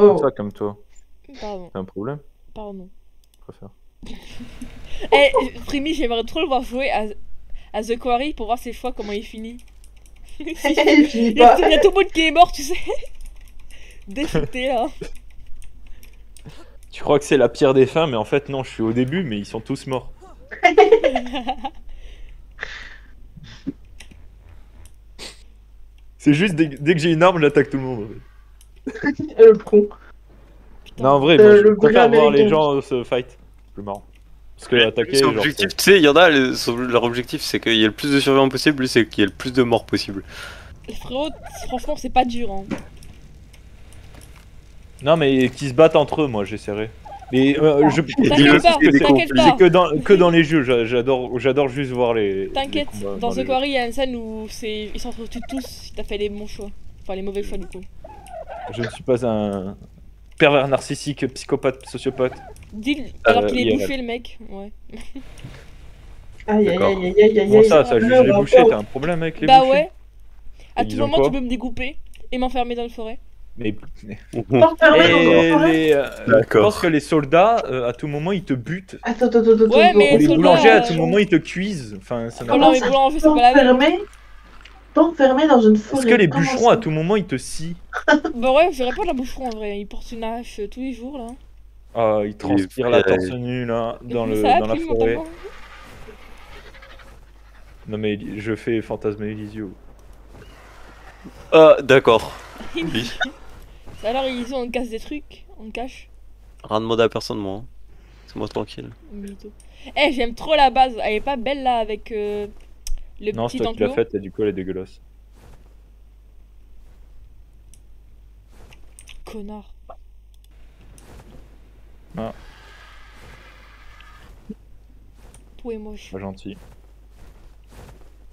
wow. Ça comme toi. Pardon, T'as un problème? pardon. Quoi faire? Eh, Primi, j'aimerais trop le voir jouer à The Quarry pour voir ses choix, comment il finit. Il finit Il y a pas. tout le monde qui est mort, tu sais. Défouté là. Tu crois que c'est la pire des fins, mais en fait non, je suis au début, mais ils sont tous morts. C'est juste dès que j'ai une arme, j'attaque tout le monde. En fait. Le con. Non, en vrai, moi, je le préfère vrai voir les américain. gens se fight. C'est plus marrant. Parce que attaquer, Son genre, objectif, tu sais, il y en a, leur objectif c'est qu'il y ait le plus de survivants possible, lui c'est qu'il y ait le plus de morts possible. Frérot, franchement, c'est pas dur. Hein. Non, mais qui se battent entre eux, moi, j'essaierai. Mais je T'inquiète pas, que t'inquiète c'est pas. que dans les jeux, j'adore juste voir les. T'inquiète, les combats dans les The jeux. Quarry, il y a une scène où ils s'entretuent tous si t'as fait les bons choix. Enfin, les mauvais choix du coup. Je ne suis pas un pervers narcissique, psychopathe, sociopathe. Deal, alors qu'il est IRL. bouffé le mec. Ouais. Aïe, aïe, D'accord. aïe, aïe, aïe, aïe. Comment ça, je Alors, l'ai bouché, t'as un problème avec les Bah bouchers? ouais. À Et tout ils ont moment, quoi tu peux me découper et m'enfermer dans la forêt. Mais. Enfermé dans une forêt. Je D'accord. pense que les soldats, à tout moment, ils te butent. Attends. Ouais, mais Les soldats, boulangers, à tout moment, ils te cuisent. Enfin, ça n'a Oh pas non, de mais sens. boulanger, c'est pas la même. T'enfermé dans une forêt. Est-ce que les Comment bûcherons, ça à tout moment, ils te scient? Bah ouais, je dirais pas de la boucheron en vrai. Ils portent une hache tous les jours là. Ah, ils transpirent la torse nue, là, dans Ça la Primi, forêt. mentalement. Non, mais je fais fantasmer Elisio. Ah, d'accord. Oui. Alors, ils ont, on casse des trucs, on cache. Rien demandé à personne, moi. Hein. C'est moi tranquille. Mytho. Eh, j'aime trop la base. Elle est pas belle là avec le Non, c'est petit toi qui l'as enclos. faite, et du coup, elle est dégueulasse. Connard. Ah. Tout est moche. Pas gentil.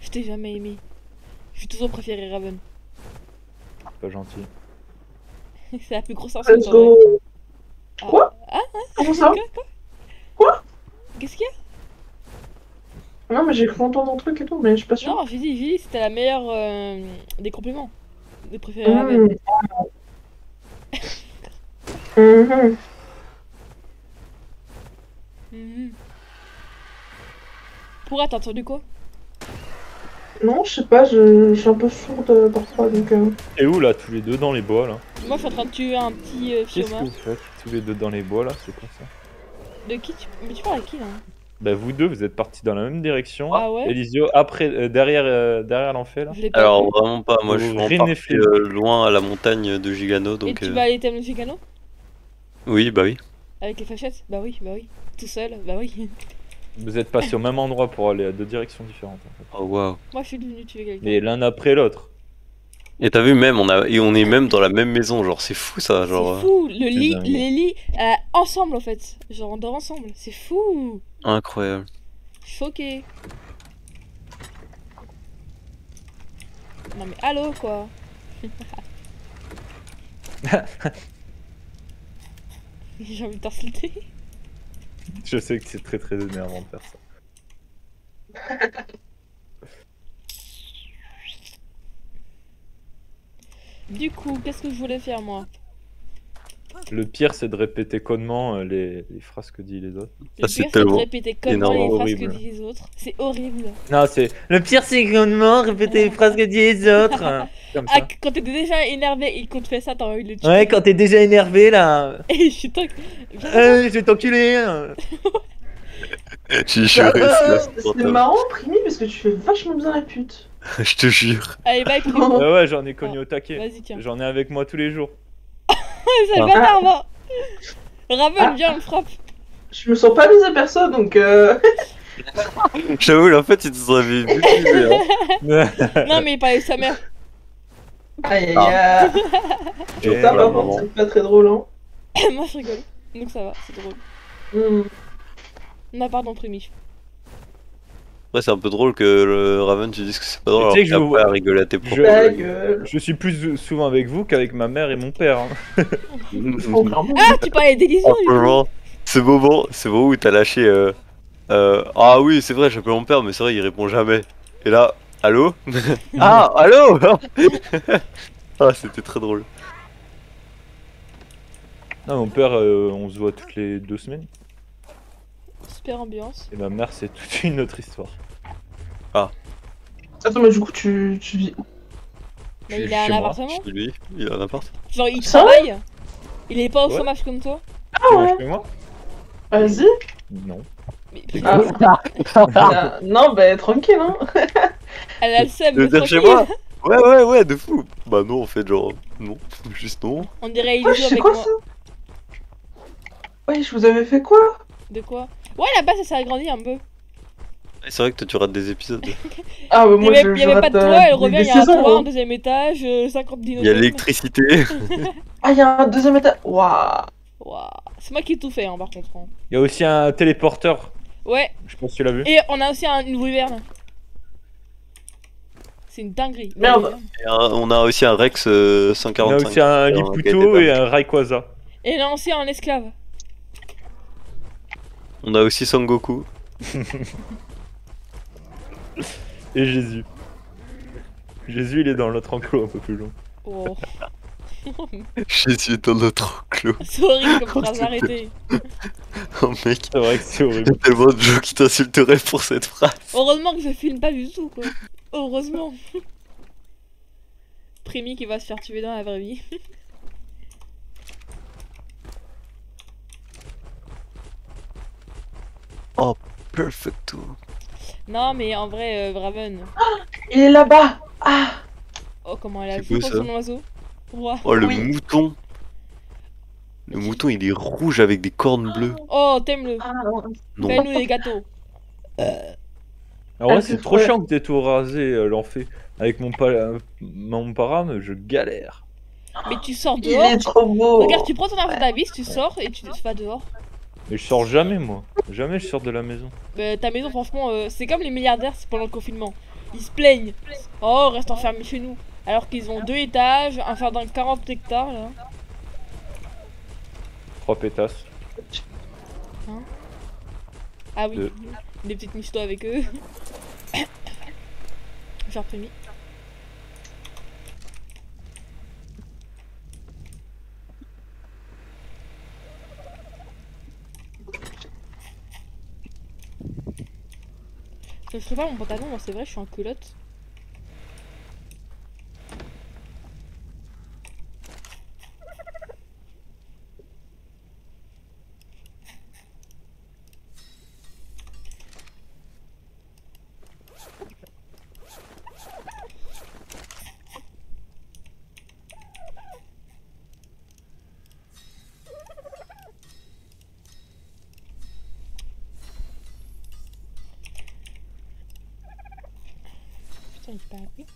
Je t'ai jamais aimé. J'ai toujours préféré Raven. Pas gentil. C'est la plus grosse insulte. Let's en vrai. go. Ah. Quoi Ah, Comment ça? Quoi? qu'est-ce qu'il y a? Non, mais j'ai cru entendre un truc et tout, mais je suis pas sûre. Non, j'ai dit, c'était la meilleure des compliments. De préférer Raven. Mhm. Mhm. Pourquoi t'as entendu quoi? Non, je sais pas, je suis un peu sourde parfois, donc... Et où, là, tous les deux dans les bois, là? Moi, je suis en train de tuer un petit Qu'est-ce que fioma. vous faites? Tous les deux dans les bois, là, c'est quoi ça? De qui Mais tu parles à qui là? Bah, vous deux, vous êtes partis dans la même direction. Ah ouais? Elisio, après, derrière l'enfer, là. Je l'ai pas Alors, vu. vraiment pas. Moi, je suis Vous vraiment parti rénéflez. loin à la montagne de Gigano, Et donc. tu vas aller t'aimer le Gigano? Oui, bah oui. Avec les fléchettes? Bah oui. Tout seul? Bah oui. Vous êtes passés au même endroit pour aller à deux directions différentes, en fait. Oh waouh. Moi, je suis devenu tuer quelqu'un. Mais l'un après l'autre. Et t'as vu même, on est même dans la même maison, genre c'est fou ça, genre. C'est fou, le lit, dingue. les lits ensemble en fait. Genre on dort ensemble, c'est fou. Incroyable. Choqué. Non mais allô quoi. J'ai envie de t'insulter. Je sais que c'est très très énervant de faire ça. Du coup, qu'est-ce que je voulais faire moi? Le pire, c'est de répéter connement les phrases que disent les autres. Le c'est pire, c'est de tellement répéter comment les énorme, phrases que horrible. disent les autres. C'est horrible. Non, c'est. Le pire, c'est connement répéter les phrases que disent les autres. Comme Ah, ça. quand t'es déjà énervé et qu'on te fait ça, t'as envie de le tuer. Ouais, quand t'es déjà énervé là. Et je suis tant... Je vais t'enculer. Hein. J'ai juré, c'est C'est insupportable. marrant, Primi, parce que tu fais vachement bien la pute. Je te jure. Allez, bye, Primo. Ouais, ouais, j'en ai connu au taquet. Vas-y, tiens. J'en ai avec moi tous les jours. C'est le bâtard, va. Raven, viens, on le frappe. Je me sens pas mise à personne, donc... J'avoue, en fait, ils nous avaient vu. Non, mais il parlait de sa mère. Aïe aïe aïe. Et Ça, voilà, par contre, c'est pas très drôle, hein. Moi, je rigole. Donc ça va, c'est drôle. Hmm. Non, pardon, Primi. Ouais, c'est un peu drôle que le Raven, tu dises que c'est pas drôle. Tu sais que je alors vous- qu'après, à rigoler à tes propres. Ta gueule. Je suis plus souvent avec vous qu'avec ma mère et mon père. Hein. Oh, clairement. Ah, tu parlais d'Élysée, Oh, franchement, ce moment où t'as lâché. Ah oui, c'est vrai, j'appelle mon père, mais c'est vrai, il répond jamais. Et là, allô. Ah, allô. Ah, c'était très drôle. Non, mon père, on se voit toutes les 2 semaines. Super ambiance. Et ma mère, c'est toute une autre histoire. Attends, mais du coup, tu vis où? Mais Je il suis a un chez moi. appartement. Chez lui, il a un appart. Genre, il Ça travaille. Il est pas au Ouais. chômage comme toi. Ah Tu vas ouais, chez moi? vas-y. Non. Mais Ah. Non, bah tranquille, hein. elle a le seum, Tu veux mais dire chez tranquille. moi? Ouais, de fou. Bah non, en fait, genre, non. Juste non. On dirait il Ouais, joue c'est avec quoi moi. ça? Ouais, je vous avais fait quoi? De quoi? Ouais, là-bas, ça s'est agrandi un peu. C'est vrai que toi, tu rates des épisodes. Ah, bah Il y moi, avait, il y avait pas de toit, elle revient, il y a un saisons, toit, un hein. deuxième étage, 50 Il y a dinosaures. l'électricité. Ah, il y a un deuxième étage. Waouh. Waouh. C'est moi qui ai tout fait, hein, par contre. Hein. Il y a aussi un téléporteur. Ouais, Je sais pas si tu l'as vu. et on a aussi une wyvern. C'est une dinguerie. Merde. Et on a aussi un Rex On a 145. aussi un qui a Liputo été et un Rayquaza. Et là, aussi un esclave. On a aussi Sangoku. Et Jésus. Jésus, il est dans l'autre enclos un peu plus long. Oh. Jésus dans notre enclos. C'est horrible comme Oh, phrase, c'était- arrêtez. Oh mec, C'est vrai que c'est il y horrible. a tellement de gens qui t'insulteraient pour cette phrase. Heureusement que je filme pas du tout, quoi. Heureusement. Primi qui va se faire tuer dans la vraie vie. Perfecto. Non, mais en vrai, Braven. Il est là-bas. Ah. Oh, comment elle a C'est joué quoi, pour ça son oiseau. Ouah. Oh le Oui. mouton. Le mouton il est rouge avec des cornes bleues. Oh, t'aimes-le. Ah, Non. Fais-nous des gâteaux. Alors ouais, Ah, c'est c'est trop vrai. chiant que t'aies tout rasé, l'enfer. Avec mon parame, je galère. Mais tu sors il dehors. est trop beau. Regarde, tu prends ton arbre d'avis, tu sors et tu vas dehors. Mais je sors jamais, moi. Jamais je sors de la maison. Ta maison, franchement, c'est comme les milliardaires c'est pendant le confinement. Ils se plaignent. Oh, on reste enfermés chez nous. Alors qu'ils ont 2 étages, un jardin de 40 hectares là. 3 pétasses. Ah oui, Deux. des petites misto avec eux. Genre Primi. Je ferai pas mon pantalon, moi c'est vrai, je suis en culotte. Putain, il est pas appris.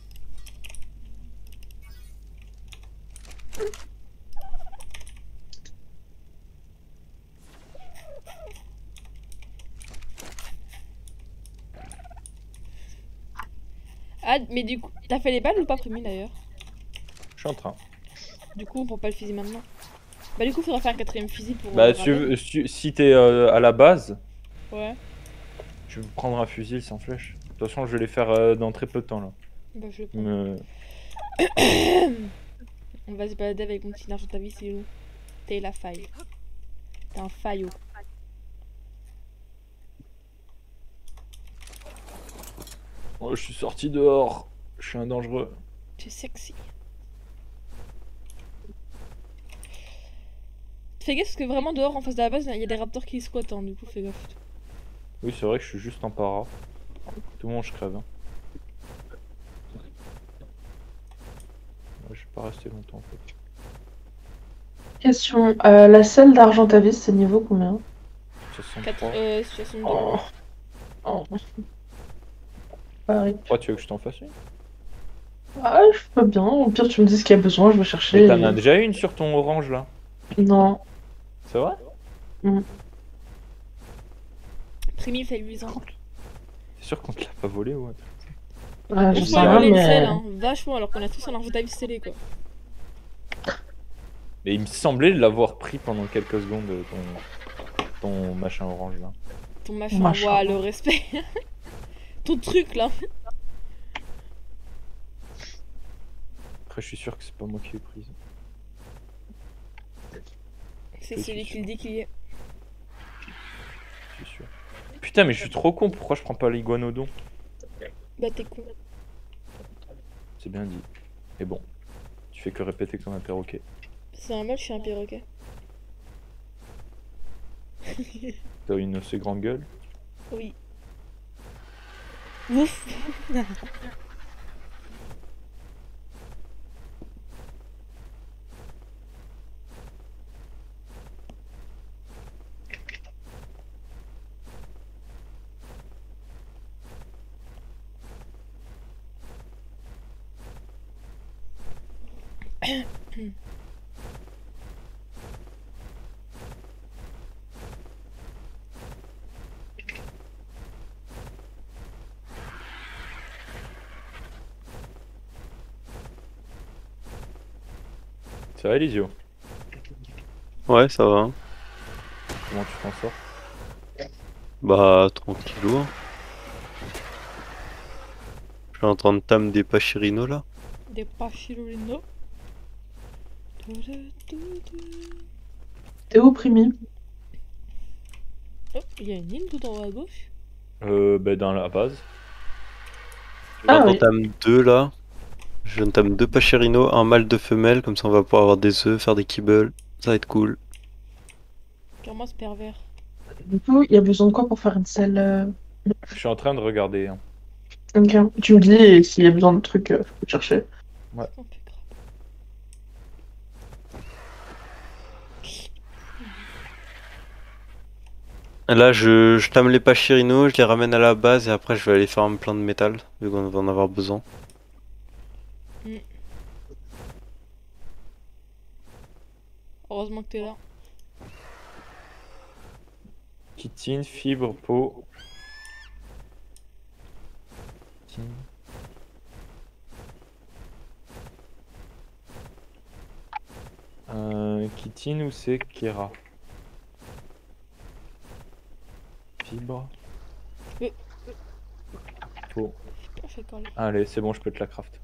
Ah, mais du coup, t'as fait les balles ou pas, Primi d'ailleurs? Je suis en train. Du coup, on prend pas le fusil maintenant. Bah, du coup, faudrait faire un 4ème fusil pour. Bah, Raven. si t'es à la base, Ouais, tu veux prendre un fusil sans flèche. De toute façon, je vais les faire dans très peu de temps là. bah, je le prends. Me- On va se balader avec mon petit argent à vie, c'est où? T'es la faille. T'es un faillot. Oh, je suis sorti dehors. Je suis un dangereux. Tu es sexy. Fais gaffe parce que vraiment dehors en face de la base, il y a des raptors qui squattent, hein, du coup fais gaffe. Oui, c'est vrai que je suis juste en para. Tout le monde, je crève. Hein. Ouais, je vais pas rester longtemps en fait. Question. La selle d'Argentavis, c'est niveau combien? 63. 62. Oh. Oh. Pareil. Pourquoi tu veux que je t'en fasse une? Ah, je peux bien. Au pire, tu me dis ce qu'il y a besoin, je vais chercher. Mais t'en as déjà une sur ton orange là. Non. C'est vrai? Primi fait luisant. C'est sûr qu'on te l'a pas volé ouais. Ah, je On sais Franchement, peut rien, voler le mais. sel, hein, vachement, alors qu'on a tous un argent à vie scellé quoi. Mais il me semblait l'avoir pris pendant quelques secondes ton machin orange là. Ton machin, Machin. ouah, le respect. Ton truc là. Après je suis sûr que c'est pas moi qui l'ai prise. C'est Je celui suis qui le dit qu'il y est. Je suis sûr. Putain, mais je suis trop con, pourquoi je prends pas l'iguanodon? Bah t'es con. C'est bien dit. Mais bon, tu fais que répéter comme un perroquet. C'est normal, je suis un perroquet. T'as une assez grande gueule. Oui. Ouf. Ça va, Elisio? Ouais, ça va. Hein. Comment tu t'en sors? Bah, tranquillou. Hein. Je suis en train de tam des Pachirino là. Des pachirulino. T'es où, Primi? Oh, il y a une île tout en haut à gauche. Bah dans la base. Ah J'en oui. tame 2 là. Je tame 2 Pachirino, un mâle, 2 femelles, comme ça on va pouvoir avoir des œufs, faire des kibbles. Ça va être cool. Car-moi ce pervers. Du coup, il y a besoin de quoi pour faire une selle Je suis en train de regarder. Hein. Ok. Tu me dis et s'il y a besoin de trucs, faut te chercher. Ouais. Un peu grave. Là, je tame les Pachirino, je les ramène à la base et après je vais aller faire un plein de métal, vu qu'on va en avoir besoin. Heureusement que t'es là. Chitine, fibre, peau. Chitine. Chitine ou c'est Kera? Fibre. Peau. Je fais quand même. Allez, c'est bon, je peux te la craft.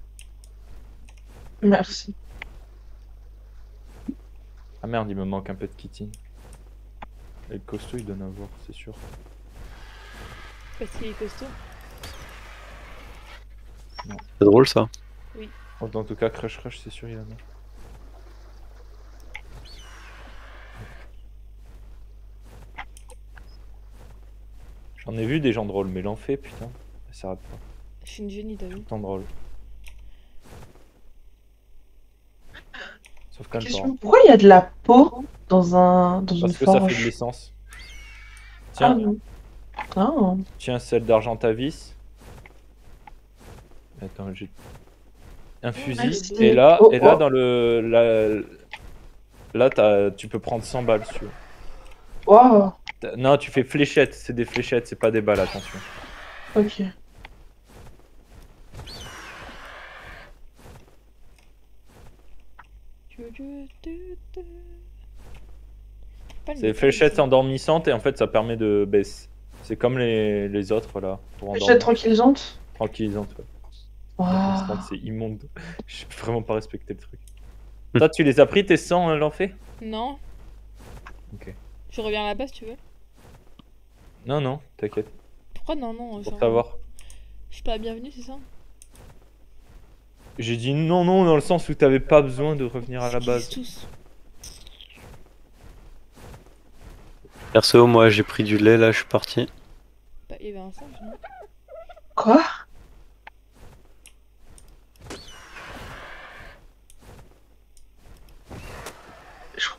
Merci. Ah merde, il me manque un peu de chitine. Et le costaud, il donne à voir, c'est sûr. Parce qu'il est costaud. C'est drôle ça. Oh, en tout cas, Crush Crush, c'est sûr, il en a. J'en ai vu des gens drôles, mais l'en fait, putain, ça s'arrête pas. Je suis une génie, t'as vu? Tant drôle. Sauf quand même pas. Question, pourquoi il y a de la peau dans une Parce que ça fait de forge? l'essence. Ah Tiens, non. Ah. tiens, celle d'Argentavis. Attends, j'ai un fusil. Merci. Et là, Oh, oh. dans le. Là, tu peux prendre 100 balles, si tu veux. Wow. Non, tu fais fléchettes, c'est des fléchettes, c'est pas des balles, attention. Ok. Pas le C'est des métal, fléchettes ça. endormissantes et en fait ça permet de baisser. C'est comme les autres là, pour Jette endormir. tranquillisante. Tranquillisante. Ouais. Wow. Endormissante, c'est immonde. J'ai vraiment pas respecté le truc. Toi, tu les as pris tes 100 l'enfer? Non. Ok. Je reviens à la base, tu veux? Non, non, t'inquiète. Pourquoi non, non? Pour genre, savoir. Je suis pas la bienvenue, c'est ça? J'ai dit non, non, dans le sens où t'avais pas besoin de revenir à la Ils base. disent tous. Perso, moi j'ai pris du lait là, je suis parti. Bah, il y avait un singe, non? Quoi?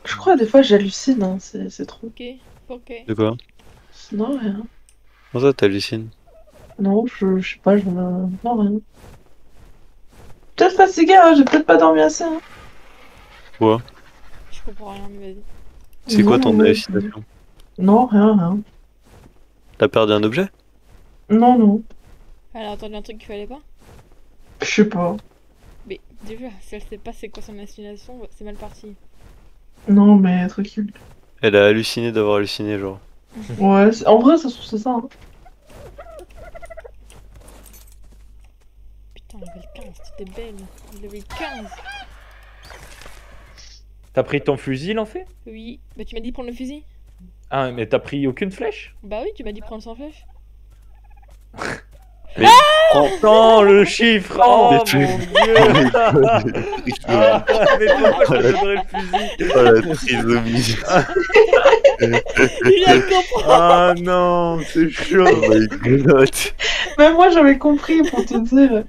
Je crois des fois j'hallucine, hein. C'est trop. Ok, ok. De quoi? Non, rien. Comment ça t'hallucines? Non, je sais pas, non, rien. Peut-être fatigué, hein, j'ai peut-être pas dormi assez. Hein. Quoi? Je comprends rien, mais vas-y. C'est quoi ton Non, hallucination? Non, rien. T'as perdu un objet? Non. Elle a entendu un truc qu'il fallait pas? Je sais pas. Mais déjà, si elle sait pas c'est quoi son destination, c'est mal parti. Non, mais tranquille. Elle a halluciné d'avoir halluciné, genre. Ouais, en vrai, ça se trouve, c'est ça. Hein. Putain, level 15, t'étais belle. Level 15. T'as pris ton fusil, en fait? Oui. Bah tu m'as dit prendre le fusil. Ah, mais t'as pris aucune flèche? Bah oui, tu m'as dit prendre sans flèche. Mais Non, le chiffre! Oh, Oh, mais mon tu- dieu! Ah, mais pourquoi je te donnerais le fusil? Oh la trisomie. Il vient de comprendre. Ah non, c'est chaud! Oh my god. Même moi, j'avais compris pour te dire.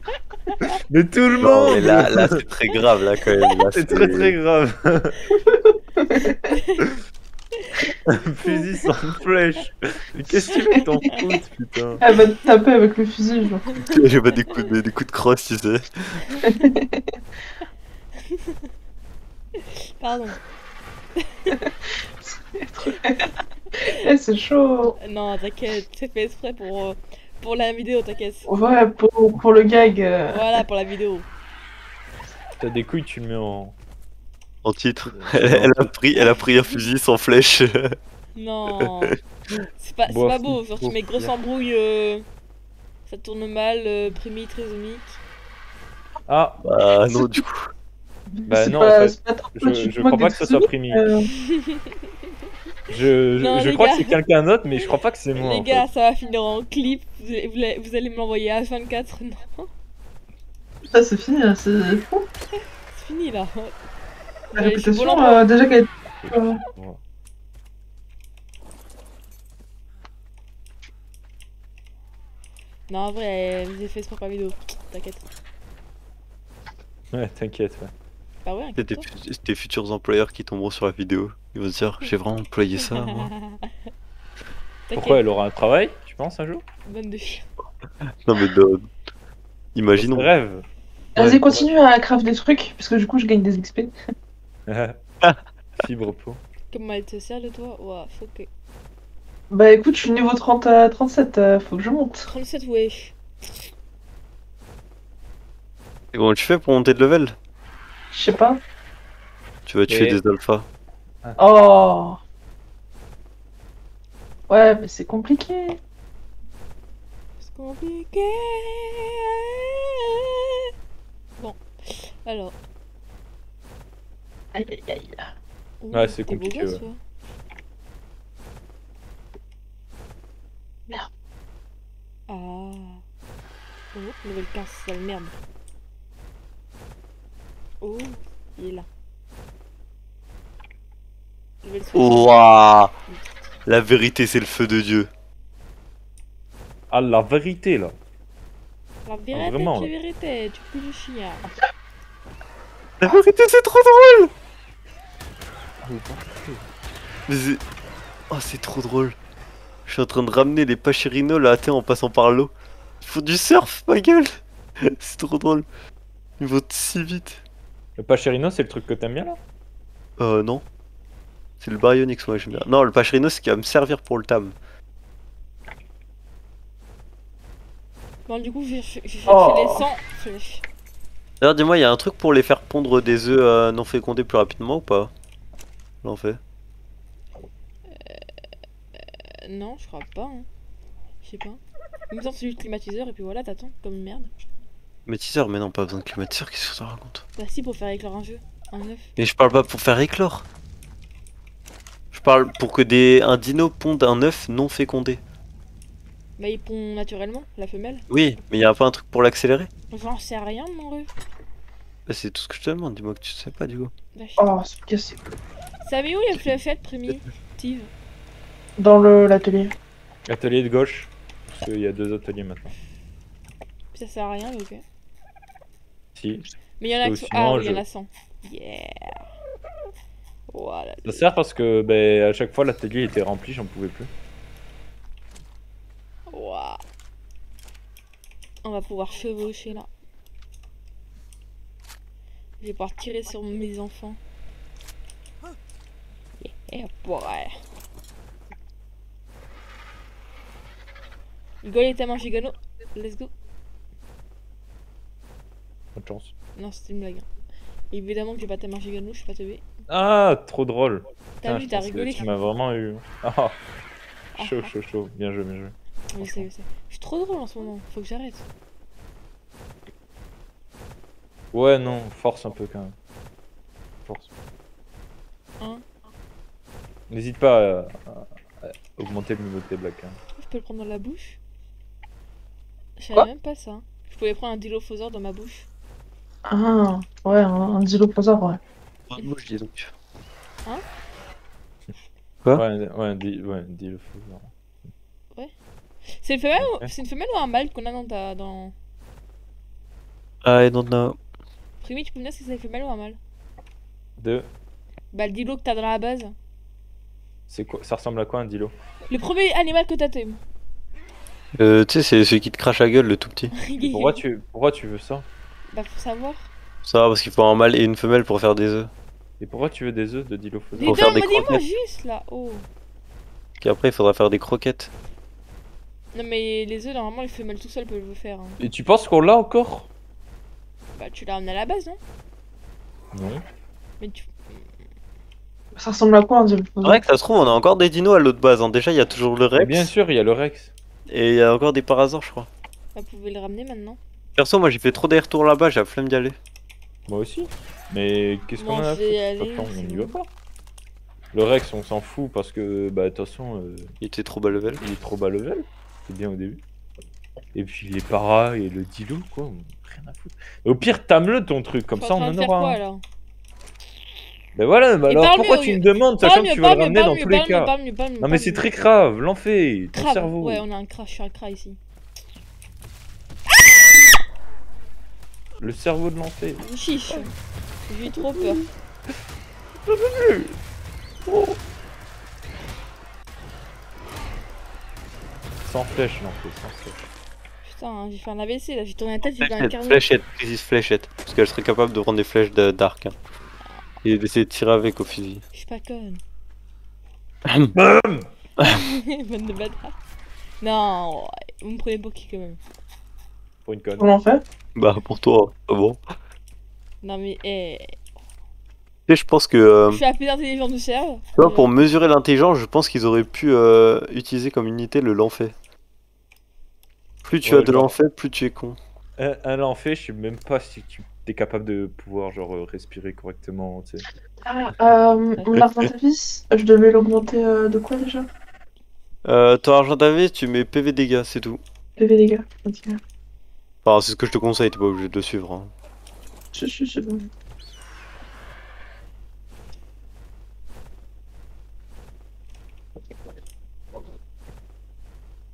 Mais tout le Non, monde! mais là c'est très grave, là, quand même. Là, C'est très très grave! Un fusil sans flèche! Mais qu'est-ce que tu veux que t'en foutes, putain? Elle va te taper avec le fusil, genre. J'ai pas des coups de crosse, tu sais. Pardon. Eh, c'est chaud. Non, t'inquiète, c'est fait exprès pour la vidéo, t'inquiète. Ouais, pour le gag. Voilà, pour la vidéo. T'as des couilles, tu le mets en. En titre. Elle a pris un fusil sans flèche. Non. C'est pas Bof, beau, genre tu bof, mets grosse bien. embrouille, ça tourne mal, prémie, trisomique. Ah, Bah non, du coup. Bah C'est non, pas- en fait, c'est pas trop je tu te crois moques pas des que ce soit trucs, Primi. Non, Je les crois gars. que c'est quelqu'un d'autre, mais je crois pas que c'est moi. Les en gars, fait. ça va finir en clip, vous allez me l'envoyer à 24, non, Ça, c'est fini, là, c'est fou. c'est fini là. La Ouais, je suis réputation, volant. déjà qu'elle Ouais. Non, en vrai, j'ai fait exprès pour la vidéo, t'inquiète. Ouais, t'inquiète, ouais. Bah ouais, C'est inquiète-toi. tes futurs employeurs qui tomberont sur la vidéo. Ils vont se dire, j'ai vraiment employé ça, moi. Pourquoi elle aura un travail, tu penses, un jour? Bonne de fille. Non, mais imaginons. Rêve. Vas-y, Ouais. continue à craft des trucs, parce que du coup, je gagne des XP. Fibre peau. Comment elle te sert de toi? Ouah, faut que. Bah écoute, je suis niveau 30 à 37, faut que je monte. 37, wesh. Et comment tu fais pour monter de level? Je sais pas. Tu vas tuer Et- des alphas. Oh. Ouais, mais c'est compliqué. C'est compliqué. Bon, alors. Aïe aïe aïe. Ouh, Ouais, c'est t'es beau compliqué, gosse, ouais. toi. Merde. Ah. Oh, level 15, sale merde. Oh, il est là. Level 60. Ouah! La vérité, c'est le feu de Dieu. Ah, la vérité, là. La vérité, vraiment, la là. vérité, tu peux le chien. La vérité, c'est trop drôle! Mais c'est... Oh, c'est trop drôle. Je suis en train de ramener les Pachirinos là, en passant par l'eau. Ils font du surf, ma gueule! C'est trop drôle. Ils vont si vite. Le Pachérino, c'est le truc que t'aimes bien, là? Non. C'est le Baryonyx, moi j'aime bien. Non, le Pachirino, c'est qui va me servir pour le tam. Bon, du coup, j'ai cherché Oh. les 100 flèches. D'ailleurs, dis-moi, il y a un truc pour les faire pondre des œufs non fécondés plus rapidement ou pas? Là, on fait. Non, je crois pas. Hein. Je sais pas. En même temps, c'est juste climatiseur et puis voilà, t'attends comme une merde. Climatiseur, mais non, pas besoin de climatiseur, qu'est-ce que tu racontes? Bah, si, pour faire éclore un jeu. Un œuf. Mais je parle pas pour faire éclore. Je parle pour que un dino ponde un œuf non fécondé. Bah, il pond naturellement, la femelle. Oui, mais y a pas un truc pour l'accélérer? J'en sais rien, mon ref. Bah, c'est tout ce que je te demande, dis-moi que tu sais pas du coup. Bah, je- Oh, c'est cassé. Savez où les fléchettes primitives? Dans l'atelier. Atelier de gauche. Parce qu'il y a 2 ateliers maintenant. Ça sert à rien, mais ok. Si. Mais il y en a Ou qui sinon, Ah, oui, il y en je- a 100. Yeah. Voilà. Ça sert parce que à chaque fois l'atelier était rempli, j'en pouvais plus. Ouah. On va pouvoir chevaucher là. Je vais pouvoir tirer sur mes enfants. Yeah, ouais. Hugo, il était mangé Gano. Let's go. Bonne chance. Non, c'était une blague. Hein. Évidemment que j'ai pas tellement Gano, je suis pas teubé. Ah, trop drôle. T'as Putain, vu, je t'as pensais que rigolé. Tu m'as vraiment eu. Ah, chaud, chaud, chaud. Bien joué, bien joué. Je sais, je sais. Je suis trop drôle en ce moment, faut que j'arrête. Ouais, non, force un peu quand même. Force. Hein? N'hésite pas à augmenter le niveau de tes blagues. Hein. Je peux le prendre dans la bouche? Je Quoi? savais même pas ça. Je pouvais prendre un dilophosaure dans ma bouche. Ah, ouais, un dilophosaure, ouais. Moi je dis donc. Quoi? Ouais, dis le fou. C'est une femelle, c'est une femelle ou un mâle qu'on a dans... I don't know. Primi, tu peux me dire si c'est une femelle ou un mâle? Deux. Bah le dilo que t'as dans la base. C'est quoi? Ça ressemble à quoi un dilo? Le premier animal que t'as tué. Tu sais, c'est celui qui te crache la gueule, le tout petit. Pourquoi tu veux ça? Bah faut savoir. Ça va, parce qu'il faut un mâle et une femelle pour faire des œufs. Et pourquoi tu veux des œufs de dilophosaure? Dis Pour faire des dis-moi croquettes. juste là. Oh. Et après, il faudra faire des croquettes. Non mais les œufs normalement les femelles tout seules peuvent le faire. Hein. Et tu penses qu'on l'a encore? Bah tu l'as ramené à la base non? Non. Mais tu... Ça ressemble à quoi un C'est dilophosaure? vrai que ça se trouve, on a encore des dinos à l'autre base. Hein. Déjà, il y a toujours le Mais Rex. bien sûr, il y a le Rex. Et il y a encore des parasaures, je crois. Bah, vous pouvez le ramener maintenant. Perso, moi j'ai fait trop des retours là-bas, j'ai la flemme d'y aller. Moi aussi. Mais qu'est-ce qu'on Bon, a à je vais y foutre? aller, Attends, c'est on n'y bon. va pas. Le Rex, on s'en fout parce que, bah, de toute façon, Il était trop bas level. il est trop bas level. C'est bien au début. Et puis les paras et le dilo, quoi, rien à foutre. Et au pire, tame-le ton truc, comme T'es ça en on train en de faire aura quoi un. là? Ben voilà, bah Et alors parle pourquoi mieux, tu oui. me demandes, sachant que tu vas le ramener dans tous les cas? Parle mieux. Non mais c'est très grave, l'en fais, ton grave. cerveau. Ouais, on a un crash, je suis un crash ici. Le cerveau de l'enfer. Chiche. J'ai eu trop peur. Sans flèche, l'enfer, sans flèche. Putain, hein, j'ai fait un AVC là, j'ai tourné la tête, j'ai vu un Fléchette, carnet. fléchette, Crisis fléchette. Parce qu'elle serait capable de prendre des flèches d'arc. Hein. Et d'essayer de tirer avec au fusil. Je suis pas conne. Bonne de bâtard. Non, ouais, vous me prenez pour qui quand même? Pour une conne. On en fait? Bah, pour toi, bon. Non mais, eh, Tu sais, je pense que. je suis la plus intelligente du cerf. Tu vois, pour mesurer l'intelligence, je pense qu'ils auraient pu utiliser comme unité le lanfait. Plus tu Ouais, as de genre- lanfait, plus tu es con. Un l'enfer, je sais même pas si tu es capable de pouvoir genre respirer correctement, tu sais. Mon argent de vis, je devais l'augmenter de quoi déjà? Ton argent d'avis, tu mets PV dégâts, c'est tout. PV dégâts. Ok. Enfin, c'est ce que je te conseille, t'es pas obligé de le suivre. Hein. C'est bon.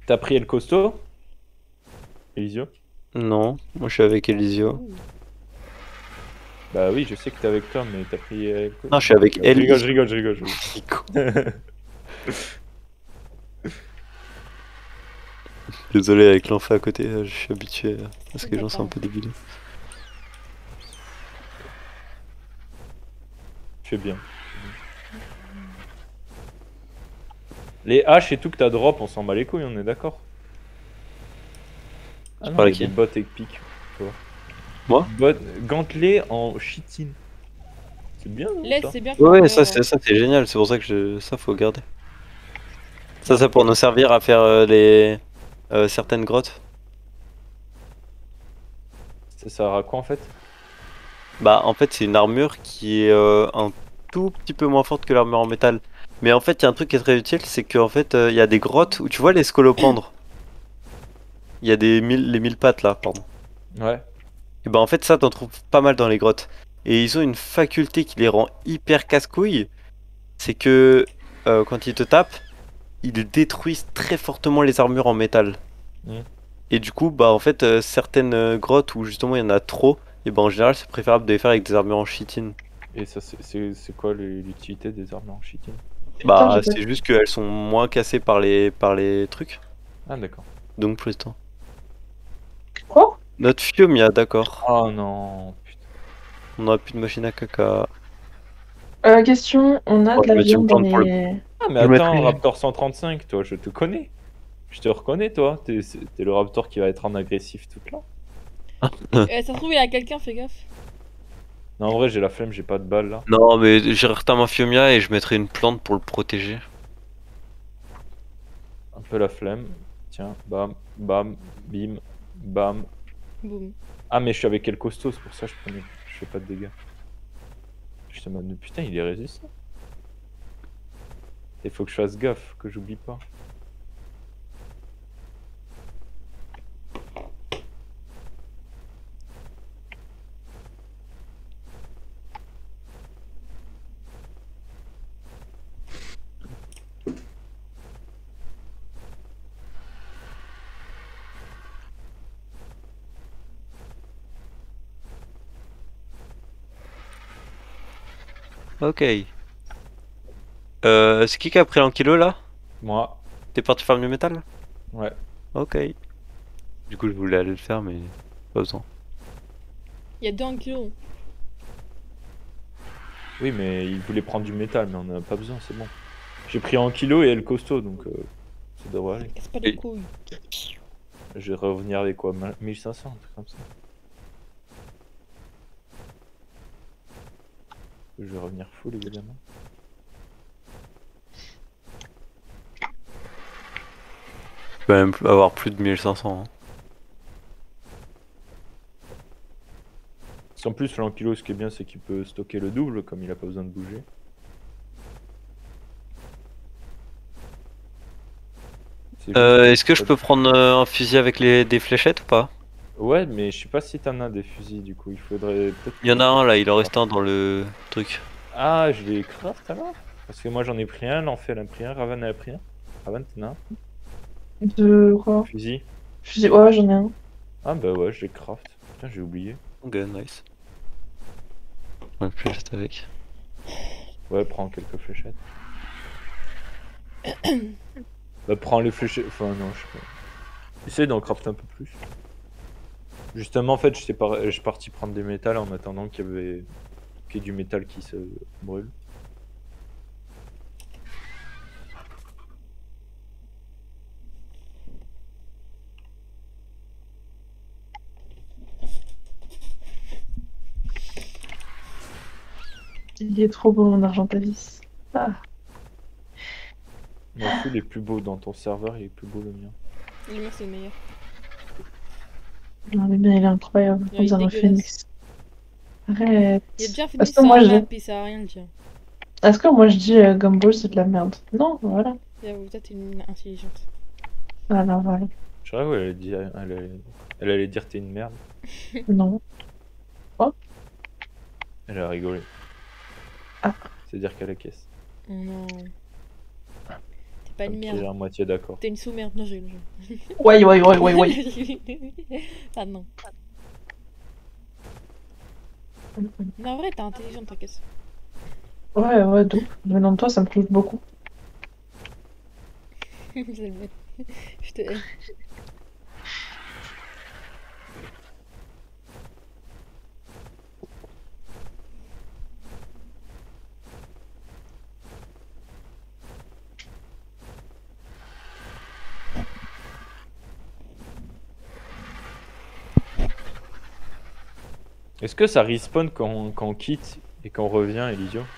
T'as pris El Costo? Elisio? Non, moi je suis avec Elisio. Bah oui, je sais que t'es avec toi, mais t'as pris El Costo? Non, je suis avec Je rigole, Elisio. je rigole. Désolé, avec l'enfant à côté, je suis habitué à ce que les gens sont un peu débiles. Tu fais bien. Les haches et tout que t'as drop, on s'en bat les couilles, on est d'accord? Ah non, parles à il y a qui? des bottes épiques, toi. Moi? Gantelé en chitine. C'est bien, non, Laisse, ça c'est bien. Ouais, ça c'est génial, c'est pour ça que ça faut garder. Ça pour nous servir à faire les certaines grottes. Ça sert à quoi en fait? Bah en fait c'est une armure qui est un tout petit peu moins forte que l'armure en métal. Mais en fait il y a un truc qui est très utile, c'est qu'en fait il y a des grottes où tu vois les scolopendres. Il y a les 1000 pattes là, pardon. Ouais. Et bah en fait ça t'en trouves pas mal dans les grottes. Et ils ont une faculté qui les rend hyper casse-couilles. C'est que quand ils te tapent, ils détruisent très fortement les armures en métal. Mhm. Et du coup bah en fait certaines grottes où justement il y en a trop, et bah en général c'est préférable de les faire avec des armures en chitine. Et ça, c'est quoi l'utilité des armes en chitine? Bah Putain, c'est juste qu'elles sont moins cassées par les trucs. Ah d'accord. Donc plus de temps. Quoi? Notre Fiumia, d'accord. Oh non, putain. On aura plus de machine à caca. Question, on a Ouais, de la mais tu me viande dans prends pour le- les... Ah mais Je attends, mettrai- Raptor 135, toi, je te connais. Je te reconnais, toi. T'es le Raptor qui va être en agressif toute là. Ça se trouve, il y a quelqu'un, fais gaffe. Non, en vrai, j'ai la flemme, j'ai pas de balles là. Non mais j'irai retamer un Fiumia et je mettrai une plante pour le protéger. Un peu la flemme. Tiens, bam, bam, bim, bam. Boum. Ah mais je suis avec El Costo, c'est pour ça que je fais pas de dégâts. Putain, il est résistant. Il faut que je fasse gaffe, que j'oublie pas. Ok. C'est qui a pris l'ankylo là? Moi, T'es parti faire du métal? ouais. Ok. Du coup, je voulais aller le faire, mais pas besoin. Il y a 2 en kilo. Oui, mais il voulait prendre du métal, mais on en a pas besoin, c'est bon. J'ai pris en kilo et elle costaud, donc ça devrait aller. Casse pas les Et- couilles. Je vais revenir avec quoi 1500, un truc comme ça. Je vais revenir full, évidemment. Tu peux même avoir plus de 1500. Hein. Parce qu'en plus, l'ankylo, ce qui est bien, c'est qu'il peut stocker le double, comme il a pas besoin de bouger. C'est juste Est-ce que je peux prendre un fusil avec des fléchettes ou pas? Ouais, mais je sais pas si t'en as des fusils, du coup, il faudrait peut-être... Il y en a un là, il en reste un dans le truc. Ah, je les craft alors? Parce que moi j'en ai pris un, L'Enfer en a pris un, Raven en a pris un. Raven, t'en as un? De quoi? Fusil? Je dis, ouais, j'en ai un. Ah bah ouais, je les craft. Putain, j'ai oublié. Ok, nice. Ouais, flechette avec. Ouais, prends quelques fléchettes. Bah prends les fléchettes... Enfin non, je sais pas. Essaye d'en crafter un peu plus. Justement, en fait, je suis parti prendre des métals en attendant qu'il y ait du métal qui se brûle. Il est trop beau, mon Argentavis. Ah, Moi, il est plus beau dans ton serveur, il est plus beau le mien. Le mien, c'est le meilleur. non, mais bien, il est incroyable. Ouais, On il est dirait un dégueulasse. phénix. Arrête. Il a déjà fini Est-ce que moi, sa je... map et ça a rien dit. Est-ce que moi je dis Gumball c'est de la merde? Non, voilà. J'avoue, toi, t'es une intelligente. Voilà, voilà. Je crois qu'elle elle allait dire t'es une merde. Non. Elle a rigolé. Ah. C'est-à-dire qu'elle caisse. Oh non. T'es pas une Ok, merde. à moitié d'accord. T'es une sous-merde. Non, j'ai Ouais, ouais, ouais, ouais, ouais. Ah non. Mais en vrai, t'es intelligente, t'inquiète. Ouais, ouais, d'où? Venant de toi, ça me touche beaucoup. C'est le mec. Je te hais. Est-ce que ça respawn quand on quitte et quand on revient, Elisio?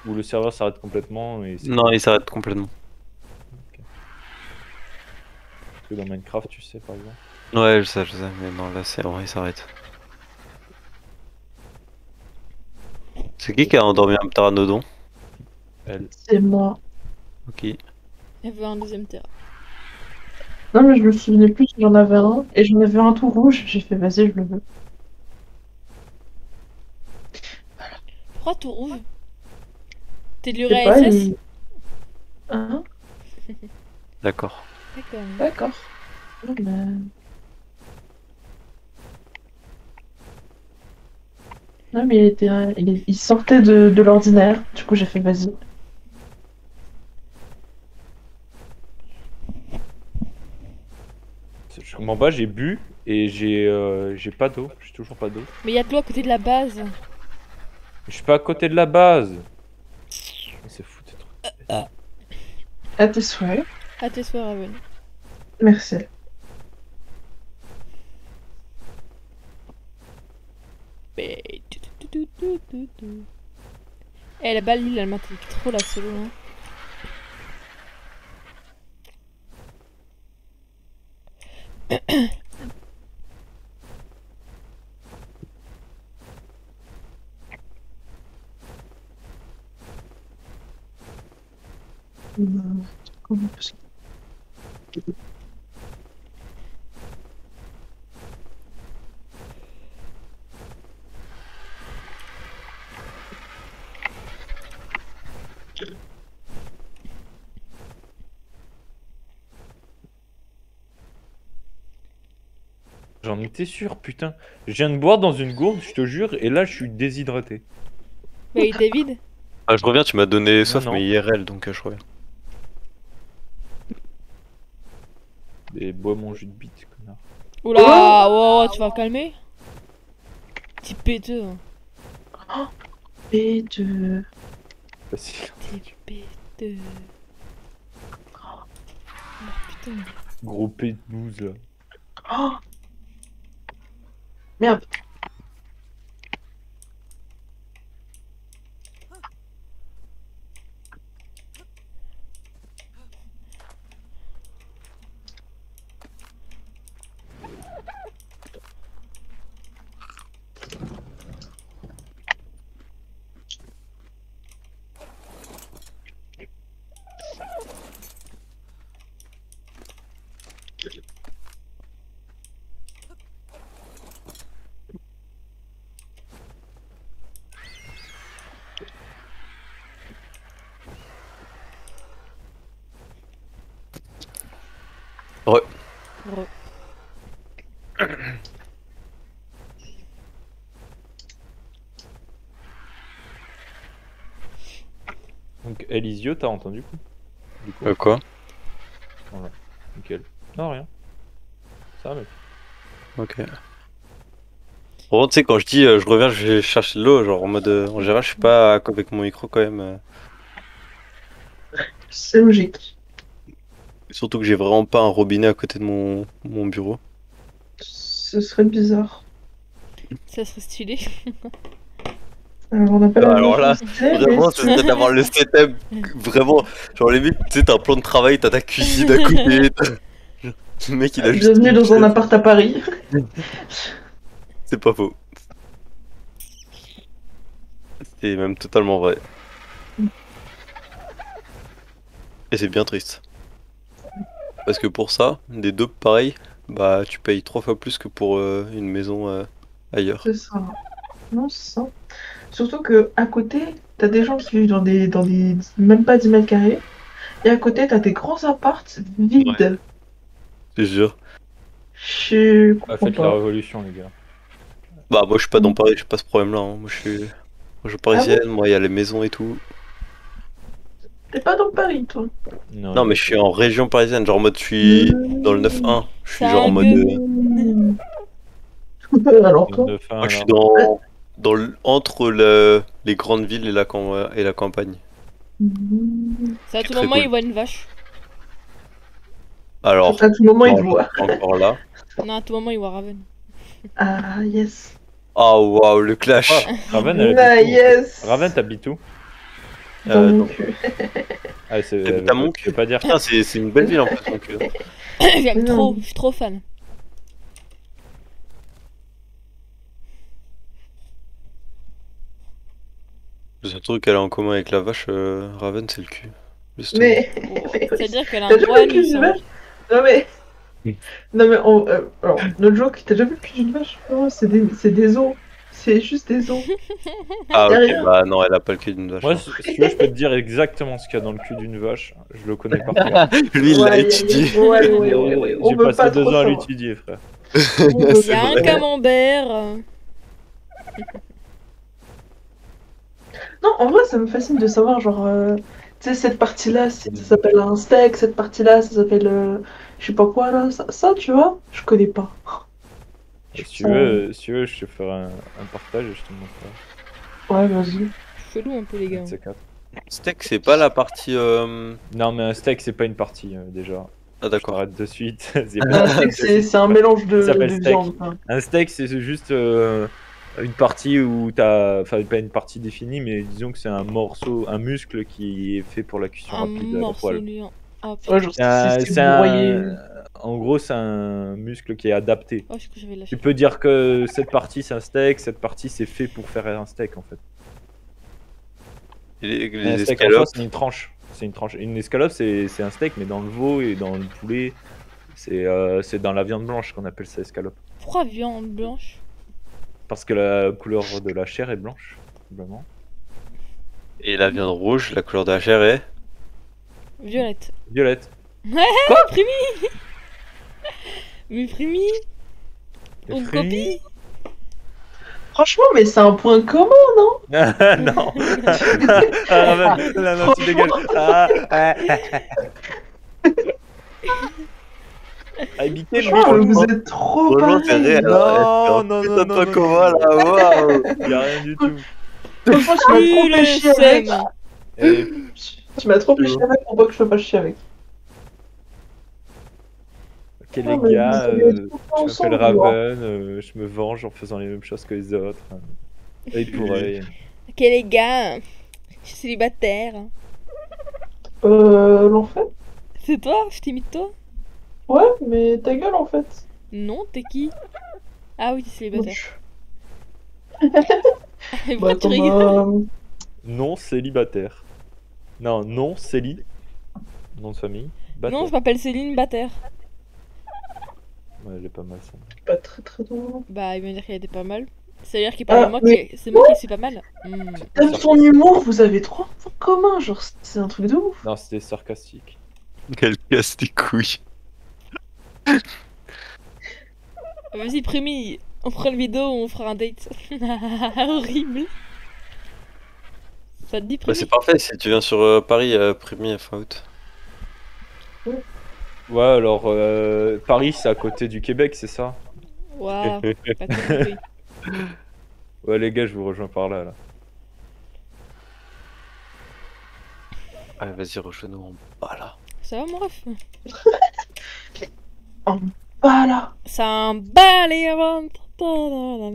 Ou le serveur s'arrête complètement et c'est... Non, il s'arrête complètement. Parce que dans Minecraft, tu sais, par exemple. Ouais, je sais, mais non, là, c'est vrai, il s'arrête. C'est qui a endormi un pteranodon? Elle. C'est moi. Ok. Elle veut un deuxième terrain. Non, mais je me souvenais plus que j'en avais un. Et j'en avais un tout rouge. J'ai fait, vas-y, je le veux. Pourquoi tout rouge? T'es de Je sais pas, l'URSS? il... Hein? D'accord. D'accord. D'accord. Non, mais... Non, mais il était... il sortait de l'ordinaire. Du coup, j'ai fait, vas-y. Je comprends pas, j'ai bu et j'ai pas d'eau. J'ai toujours pas d'eau. Mais y'a de l'eau à côté de la base. Je suis pas à côté de la base. C'est fou, c'est trop. À tes souhaits. À tes soirs, Raven. Merci. Eh, la balle, elle m'intrigue trop la solo. Hein. Comment parce que- J'en étais sûr, putain. Je viens de boire dans une gourde, je te jure, et là je suis déshydraté. Bah, il était vide. Ah, je reviens, tu m'as donné soif, non. mais IRL, donc je reviens. Et bois mon jus de bite, connard. Oula, wow, tu vas calmer. Petit péteux. Hein. Et de... Facile. Petit péteux. Oh, putain. Gros P12 là. Oh merde. Ouais. Re. Donc Elisio, t'as entendu coup du coup Quoi? Voilà, nickel. Non, rien. Ça va, mec. Ok. Vraiment, tu sais, quand je dis je reviens, je vais chercher de l'eau, genre en mode. En général, je suis pas avec mon micro quand même. C'est logique. Surtout que j'ai vraiment pas un robinet à côté de mon bureau. Ce serait bizarre. Ça serait stylé. Alors, on n'a pas la Alors là, nécessité, mais Vraiment, ce serait d'avoir le setup. Vraiment, genre limite, tu sais, t'as un plan de travail, t'as ta cuisine à côté. Le mec, il a juste. Bienvenue dans un appart à Paris. C'est pas faux. C'est même totalement vrai. Et c'est bien triste. Parce que pour ça, des dopes pareils, bah tu payes 3 fois plus que pour une maison ailleurs. C'est ça. Non, c'est ça. Surtout que à côté, t'as des gens qui vivent dans des même pas 10 mètres carrés. Et à côté, t'as des grands apparts vides. Je te jure. Je Ah, comprends faites la pas. révolution, les gars. Bah moi je suis pas dans Paris, j'ai pas ce problème là. Moi je suis parisienne, moi il y a les maisons et tout. T'es pas dans Paris, toi. Non mais je suis en région parisienne, genre en mode je suis dans le 9-1. Je suis genre en mode... Alors toi. moi je suis entre les grandes villes et et la campagne. Ça, à tout Très moment, cool. il voit une vache. Alors, À tout moment, il te non, voit. je suis encore là. Non, à tout moment, il voit Raven. Ah, yes. Oh waouh, le clash. Raven, elle Ah, habite où, en fait yes. Raven, t'habites où Dans mon non. cul. Ah, c'est. T'habites à Monk. Je peux pas dire. Putain, c'est une belle ville en plus. Donc, J'aime trop, je suis trop fan. le truc qu'elle a en commun avec la vache, Raven, c'est le cul. Justement. Mais. C'est-à-dire qu'elle a T'as un déjà gros vu le cul anus. d'une Hein. vache? Non mais. Non mais alors, no joke, t'as déjà vu le cul d'une vache? Oh, c'est des os. C'est juste des os. Ah y a ok, rien. bah non, elle a pas le cul d'une vache. Moi, hein. si tu veux, je peux te dire exactement ce qu'il y a dans le cul d'une vache. Je le connais par cœur. Lui, il l'a étudié. Ouais. On J'ai veut passé pas 2 trop ans à savoir. l'étudier, frère. On veut Il y a pas. un camembert. Non, en vrai, ça me fascine de savoir, genre, tu sais, cette partie-là, ça s'appelle un steak, cette partie-là, ça s'appelle, je sais pas quoi, là, ça, tu vois, je connais pas. Si tu veux, je te ferai un partage et je te montrerai. Ouais, vas-y. Chelou un peu, les gars. Un de ces quatre. Steak, c'est pas la partie. Non, mais un steak, c'est pas une partie, déjà. Ah Je d'accord. t'arrête de suite. Un steak, c'est un mélange de Ça s'appelle steak. viande, quoi. Un steak, c'est juste une partie où t'as. Enfin, pas une partie définie, mais disons que c'est un morceau, un muscle qui est fait pour la cuisson Un rapide à la morceau poêle. de lion. Oh Ouais, putain. genre, C'est broyé. En gros, c'est un muscle qui est adapté. Oh, je crois que j'avais Tu lâché. peux dire que cette partie c'est un steak, cette partie c'est fait pour faire un steak en fait. Et Un les steak en soi, escalopes. c'est une tranche. C'est une tranche. Une escalope, c'est un steak, mais dans le veau et dans le poulet, c'est dans la viande blanche qu'on appelle ça escalope. Pourquoi viande blanche? Parce que la couleur de la chair est blanche, simplement. Et la viande rouge, la couleur de la chair est. Violette. Violette. Primi. Mais Primi, Et on Frémy. copie. Franchement, mais c'est un point commun, non? Non. Ah, Raven, non, tu dégages. Ah, habitez le Franchement, bichon. vous êtes trop Franchement, c'est pareils. réel. Non, non, non, Putain, non, comment là, waouh. Y'a rien du tout. Franchement, tu m'as trop Le fait chier avec. seum. Et Tu m'as trop fait chier avec pour pas que je sois pas chier avec. ok Ah, les mais gars, vous allez être tout le temps je ensemble, m'appelle quoi. Raven, je me venge en faisant les mêmes choses que les autres. Œil pour œil. Ok les gars, je suis célibataire. L'enfer? C'est toi? Je t'imite toi? Ouais, mais ta gueule en fait. Non, t'es qui? Ah oui, t'es célibataire. Et Bah, pourquoi tu rigoles? Non célibataire. Non, non céli. Nom de famille. Bataire. Non, je m'appelle Céline Bater. Ouais, elle est pas mal ça. pas très drôle. Bah, il va dire qu'elle était pas mal. C'est-à-dire qu'il parle de Ah, moi, mais- c'est moi qui suis pas mal. T'aimes ton humour, vous avez trop en commun, genre c'est un truc de ouf. Non, c'était sarcastique. Quelle casse tes couilles. Vas-y, Primi, on fera une vidéo où on fera un date. Horrible. Ça te dit, Bah, Primi? c'est parfait si tu viens sur Paris, premier fin août. Ouais, alors Paris c'est à côté du Québec, c'est ça? Waouh, pas compris. Ouais, les gars, je vous rejoins par là. Allez, vas-y, rejoins-nous en bas là. Ça va, mon ref? Bah là. Ça emballe les ventres. Ta-da-da-da.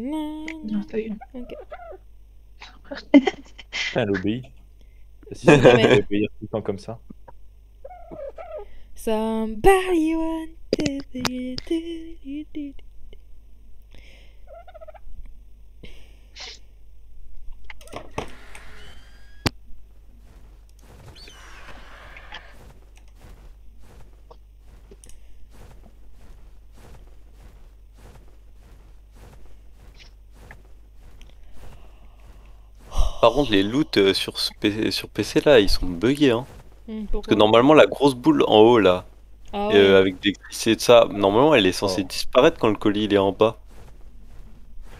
Non, ta gueule. Putain, elle obéit. Si Non, mais- elle obéir tout le temps comme ça. Somebody want to Par contre, les loots sur PC là, ils sont buggés hein. Parce que Pourquoi? normalement, la grosse boule en haut là, Ah ouais. avec des glissés et de ça, normalement elle est censée Oh. disparaître quand le colis il est en bas.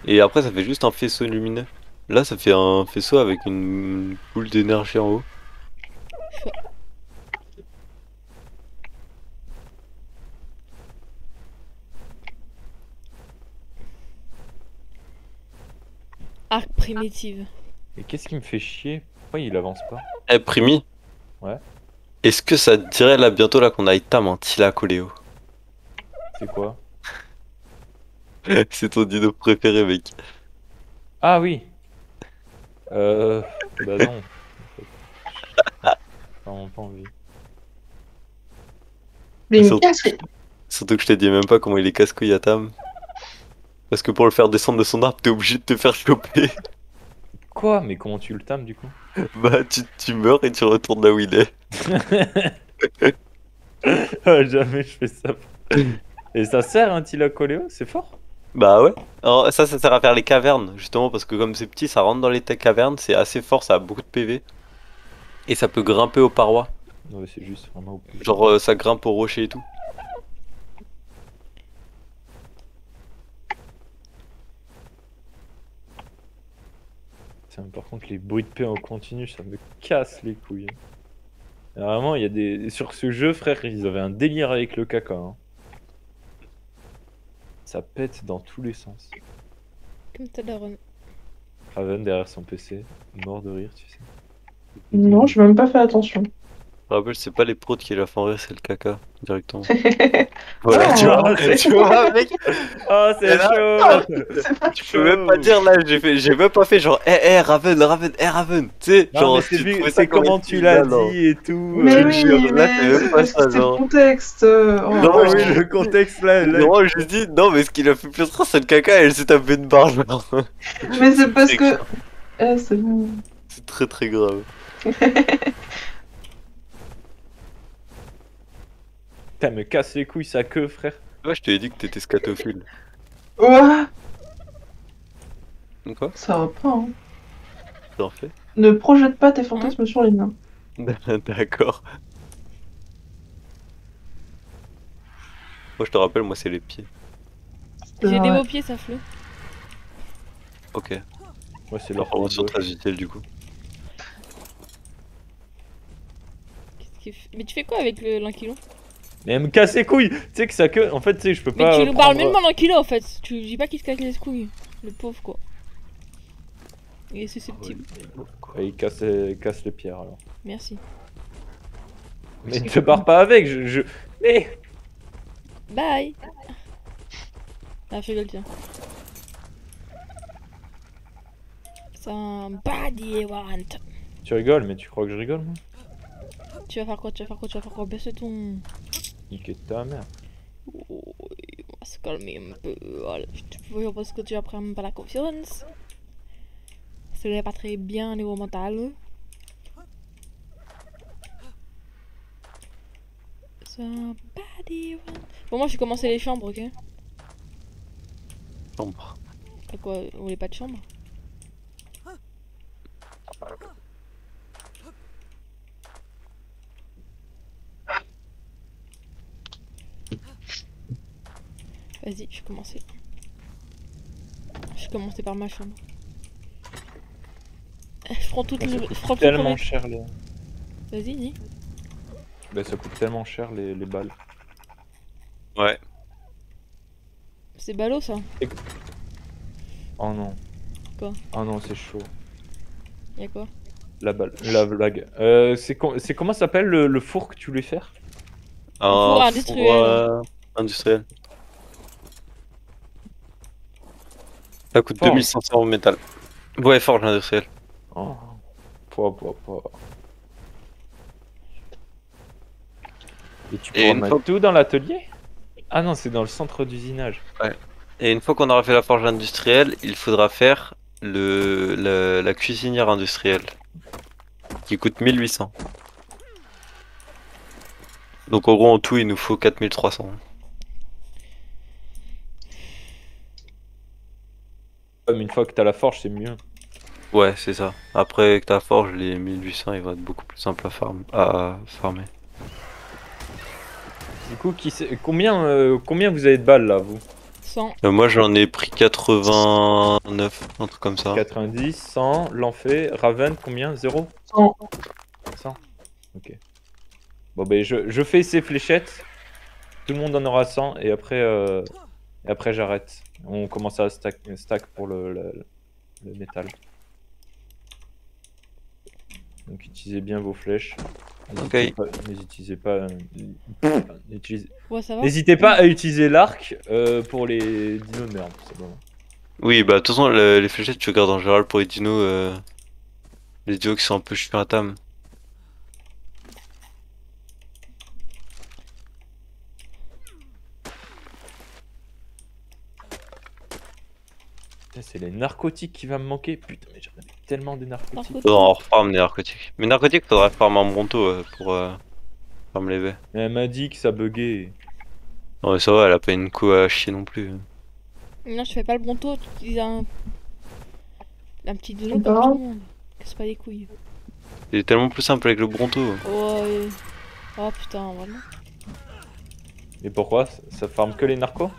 Et après, ça fait juste un faisceau lumineux. Là, ça fait un faisceau avec une boule d'énergie en haut. Arc primitive. Et qu'est-ce qui me fait chier? Pourquoi il avance pas? Eh, Primi. Ouais. Est-ce que ça te dirait là bientôt là qu'on aille tam un Tila Coléo? C'est quoi? C'est ton dino préféré, mec. Ah oui. Bah non. J'ai vraiment pas envie. Mais il me Surtout- casse. Surtout que je t'ai dit même pas comment il est casse-couille à Tam. Parce que pour le faire descendre de son arbre, t'es obligé de te faire choper. Quoi? Mais comment tu le tames du coup? Bah, tu meurs et tu retournes là où il est. Ah, jamais je fais ça. Et ça sert un Tilacoléo? C'est fort? Bah ouais. Alors, ça sert à faire les cavernes, justement, parce que comme c'est petit, ça rentre dans les cavernes, c'est assez fort, ça a beaucoup de PV. Et ça peut grimper aux parois. Ouais, c'est juste vraiment au plus. Genre, ça grimpe aux rochers et tout. Tiens, par contre, les bruits de paix en continu, ça me casse les couilles. Et vraiment, il y a des. Sur ce jeu, frère, ils avaient un délire avec le caca. Hein. Ça pète dans tous les sens. Comme ta daronne. Raven derrière son PC, mort de rire, tu sais. Non, j'ai même pas fait attention. Je rappelle, c'est pas les prods qui la font rire, c'est le caca, directement. Voilà, Ah, tu vois, tu vois, mec. Oh, c'est Et là- chaud! Je peux même pas dire là, j'ai même pas fait genre, Raven, Raven, tu sais, Non, genre, mais tu trouvais ça c'est comme comment une tu fille, l'as là, non. dit et tout. Mais je oui, jure, là, c'est même pas ça, c'est genre. le contexte. Oh. Non, Ah mais oui, le contexte là. Non, je dis, non, mais ce qui l'a fait plus rire, c'est le caca, elle s'est tapée une barre, genre. Mais c'est parce C'est que. Eh, c'est bon. C'est très très grave. Putain, me casse les couilles sa queue, frère. Ouais, je t'avais dit que t'étais scatophile. Ouah, Quoi? ça va pas, hein. T'en fais? Ne projette pas tes fantasmes sur les nains. D'accord. Moi, je te rappelle, moi, c'est les pieds. J'ai des Ouais. beaux pieds, ça flot. Ok. Ouais, c'est leur Information gauche. très utile, du coup. Mais tu fais quoi avec l'ankylo? Mais elle me casse les couilles. Tu sais que sa queue, en fait, tu sais, je peux Mais pas. tu nous parles prendre- même en ankylo en fait. Tu dis pas qu'il se casse les couilles. Le pauvre quoi. Il est susceptible. Ouais, il casse les pierres alors. Merci. Mais ne te barre pas avec, Mais Bye. Ah, je rigole, tiens. Somebody want. Tu rigoles, mais tu crois que je rigole, moi? Tu vas faire quoi? Tu vas faire quoi? Tu vas faire quoi? Baisse ton. Niquer ta mère. Oh, on va se calmer un peu. Voilà. Je pense que tu vas prendre pas la confiance. Ça n'est pas très bien au niveau mental. Somebody want. Bon, moi j'ai commencé les chambres, ok? Chambre. T'as quoi? Vous voulez pas de chambre? Vas-y, je vais commencer. Je vais commencer par ma chambre. Je prends toutes les. Je prends tout Tellement premier. cher les. Vas-y, dis. Bah, ça coûte tellement cher les balles. Ouais. C'est ballot ça. Oh non. Quoi? Oh non, c'est chaud. Y'a quoi? La balle, la blague. C'est comment ça s'appelle le four que tu voulais faire? four industriel. Industriel. Ça coûte Forge. 2500 en métal. Ouais, forge industriel. Oh. Pouah. Et tu Et pourras une mettre fois- tout dans l'atelier? Ah non, c'est dans le centre d'usinage. Et une fois qu'on aura fait la forge industrielle, il faudra faire la cuisinière industrielle. Qui coûte 1800. Donc en gros en tout il nous faut 4300. Comme une fois que t'as la forge, c'est mieux. Ouais c'est ça. Après que ta forge, les 1800 il va être beaucoup plus simple à farmer. Du coup, combien vous avez de balles là, vous? 100. Moi j'en ai pris 89, un truc comme ça. 90, 100, L'Enfer, Raven, combien? 0? 100. 100. Ok. Bon, ben je fais ces fléchettes. Tout le monde en aura 100 et après j'arrête. On commence à stack pour le métal. Donc utilisez bien vos flèches. N'hésitez pas. Ouais, ça va? N'hésitez pas à utiliser l'arc pour les dinos de merde. C'est bon. Oui bah de toute façon les fléchettes tu regardes en général pour les dinos qui sont un peu chiants à tame. Putain, c'est les narcotiques qui va me manquer. Putain, mais j'en avais tellement des narcotiques. Narcotique. Faudra en refarm des narcotiques. Mais narcotiques faudrait farm en bronto pour farm les baies. Mais elle m'a dit que ça buguait. Non mais ça va, elle a pas une coup à chier non plus. Non, je fais pas le bronto, tu utilises un petit dodo C'est comme pas tout grave. le monde. Casse pas les couilles. C'est tellement plus simple avec le bronto. Ouais. Oh putain, vraiment. Et pourquoi? Ça farme que les narcos?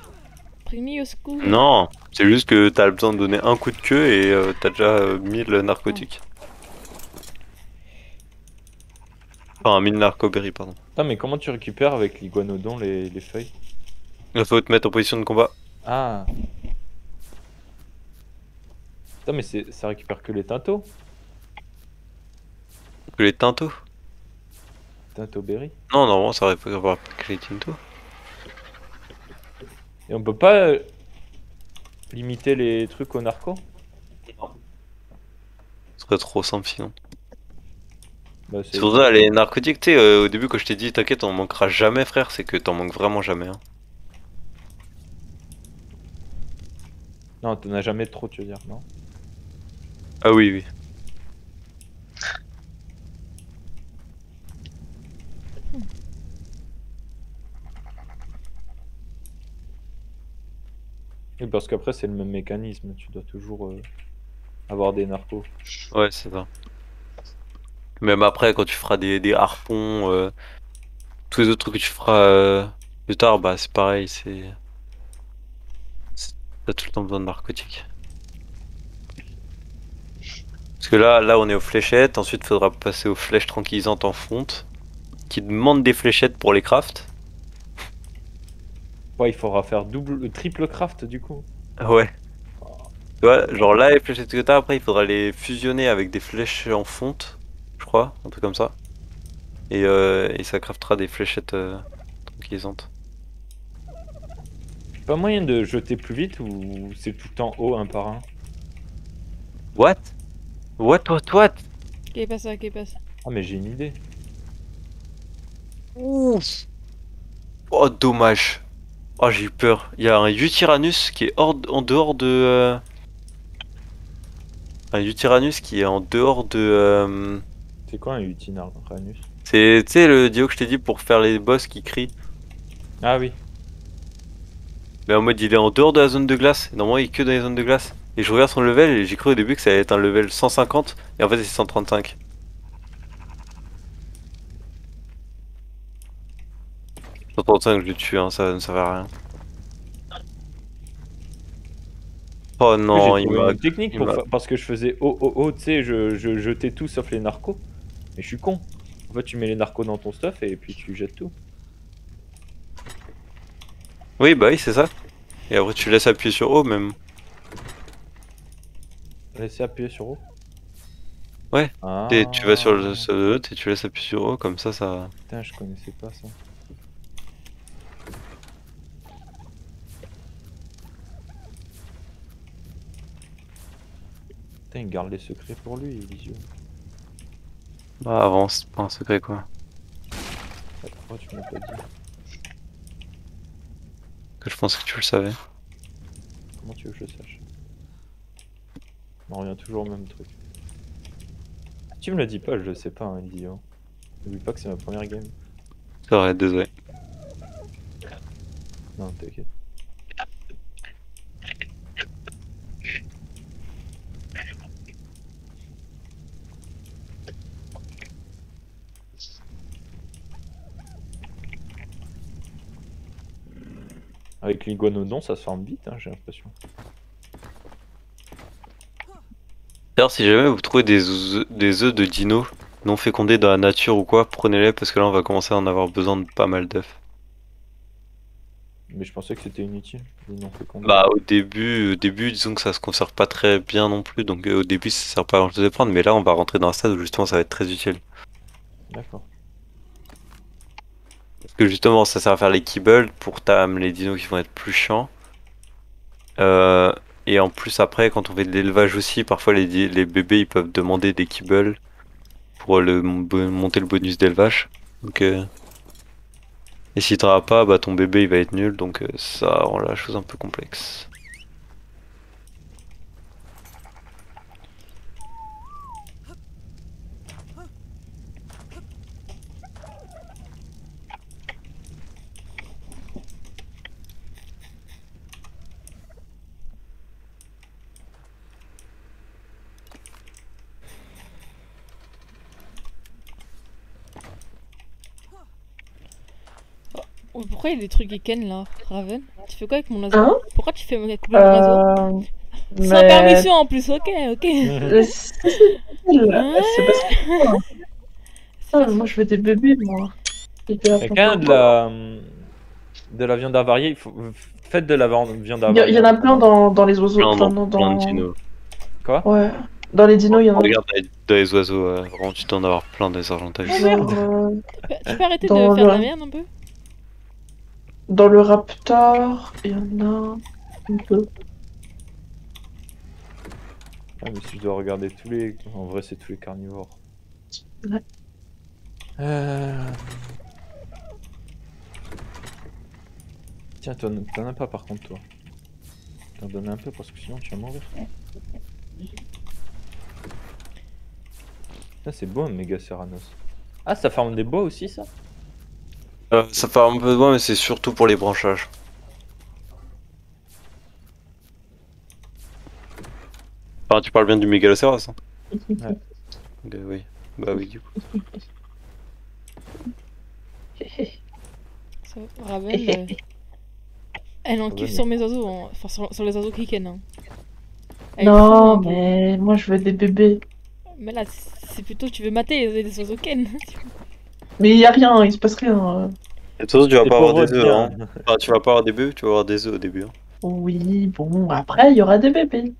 Primi au secours. Non, c'est juste que t'as besoin de donner un coup de queue et t'as déjà 1000 narcotiques. Enfin 1000 narcoberries pardon. Putain, mais comment tu récupères avec l'iguanodon les feuilles? Il faut te mettre en position de combat. Ah. Putain, mais ça récupère que les tintos. Que les tintos. Tinto berry. Non, normalement ça aurait pas avoir que les tintos. Et on peut pas limiter les trucs aux narcos? Ce serait trop simple sinon. Bah, C'est pour ça les narcotiques, tu sais, au début quand je t'ai dit t'inquiète on manquera jamais frère, c'est que t'en manques vraiment jamais. Hein. Non, t'en as jamais trop, tu veux dire, non? Ah oui oui. Oui, parce qu'après, c'est le même mécanisme. Tu dois toujours avoir des narcos. Ouais, c'est ça. Même après, quand tu feras des harpons, tous les autres trucs que tu feras plus tard, bah c'est pareil, t'as tout le temps besoin de narcotiques. Parce que là on est aux fléchettes, ensuite faudra passer aux flèches tranquillisantes en fonte, qui demandent des fléchettes pour les crafts. Ouais, il faudra faire triple craft du coup. Ouais. Tu vois, genre là les fléchettes que t'as, après il faudra les fusionner avec des flèches en fonte, je crois, un truc comme ça. Et ça craftera des fléchettes tranquillisantes. Pas moyen de jeter plus vite ou c'est tout le temps haut un par un? What? What? Qu'est-ce pas ça, qu'est-ce pas ça. Ah, mais j'ai une idée. Ouf. Oh dommage. Oh j'ai eu peur. Il y a un Utyranus qui est en dehors de... Un Utyranus qui est en dehors de... C'est quoi un Utinarius? C'est, tu sais, le dio que je t'ai dit pour faire les boss qui crient. Ah oui. Mais en mode il est en dehors de la zone de glace. Normalement il est que dans les zones de glace. Et je regarde son level et j'ai cru au début que ça allait être un level 150. Et en fait c'est 135. 135 je le tue, hein, ça ne servait à rien. Oh non, J'ai il trouvé m'a... une technique parce que je faisais oh, tu sais, je jetais tout sauf les narcos. Mais je suis con. En fait, tu mets les narcos dans ton stuff et puis tu jettes tout. Oui bah oui c'est ça. Et après tu laisses appuyer sur O même. Laissez appuyer sur O. Ouais. Ah. Et tu vas sur le et tu laisses appuyer sur O comme ça. Putain, je connaissais pas ça. Putain, il garde les secrets pour lui, Elisio. Bah avance, c'est pas un secret quoi. Attends, pourquoi tu m'as pas dit? Que je pense que tu le savais. Comment tu veux que je sache? On revient toujours au même truc. Si tu me le dis pas, je le sais pas, hein, Elisio. N'oublie pas que c'est ma première game. C'est vrai, désolé. Non, t'inquiète. Avec l'iguanodon, ça se forme vite, hein, j'ai l'impression. D'ailleurs, si jamais vous trouvez des œufs de dino non fécondés dans la nature ou quoi, prenez-les parce que là on va commencer à en avoir besoin de pas mal d'œufs. Mais je pensais que c'était inutile, les non fécondés. Bah au début, disons que ça se conserve pas très bien non plus, donc au début ça sert pas à grand chose de prendre, mais là on va rentrer dans un stade où justement ça va être très utile. D'accord. Parce que justement ça sert à faire les kibbles pour les dinos qui vont être plus chiants. Et en plus après quand on fait de l'élevage aussi, parfois les bébés ils peuvent demander des kibbles pour monter le bonus d'élevage. Donc et si t'en as pas, bah ton bébé il va être nul, donc ça rend la chose un peu complexe. Oh, pourquoi il y a des trucs Eken là, Raven? Tu fais quoi avec mon oiseau? Hein? Pourquoi tu fais mon oiseau? Sans Mais... permission en plus, ok. C'est parce que... Ah, moi je veux des bébés, moi. Quelqu'un de la viande avariée, faites de la viande avariée. Il y en a plein dans les oiseaux. Plein Enfin, dans de dinos. Quoi? Ouais. Dans les dinos, il y en a. Regarde dans les oiseaux, vraiment tu dois en avoir plein des argentavis. Genre, Tu peux arrêter de Dans faire de la le- merde un peu? dans le raptor, il y en a un peu. Ah, mais si je dois regarder tous les... En vrai, c'est tous les carnivores. Ouais. Tiens, t'en as pas par contre, toi. T'en donnes un peu parce que sinon tu vas mourir. Ça, c'est beau un méga Ceranos. Ah, ça forme des bois aussi, ça? Ça fait un peu de bois, mais c'est surtout pour les branchages. Enfin, tu parles bien du Mégalosaurus. Hein. Ouais. Oui. Bah oui, du coup. Ça, Raven, elle en kiffe mais- sur mes oiseaux, hein. Enfin sur les oiseaux qui hein. Elle est fou, Non, un peu. mais moi je veux des bébés. Mais là, c'est plutôt tu veux mater les oiseaux ken. Mais y a rien, il se passe rien. Et de toute façon, tu vas C'est pas pour avoir des votre œufs. Hein. bien. Enfin, tu vas pas avoir des bœufs, tu vas avoir des œufs au début. Hein. Oui, bon, après il y aura des bébés.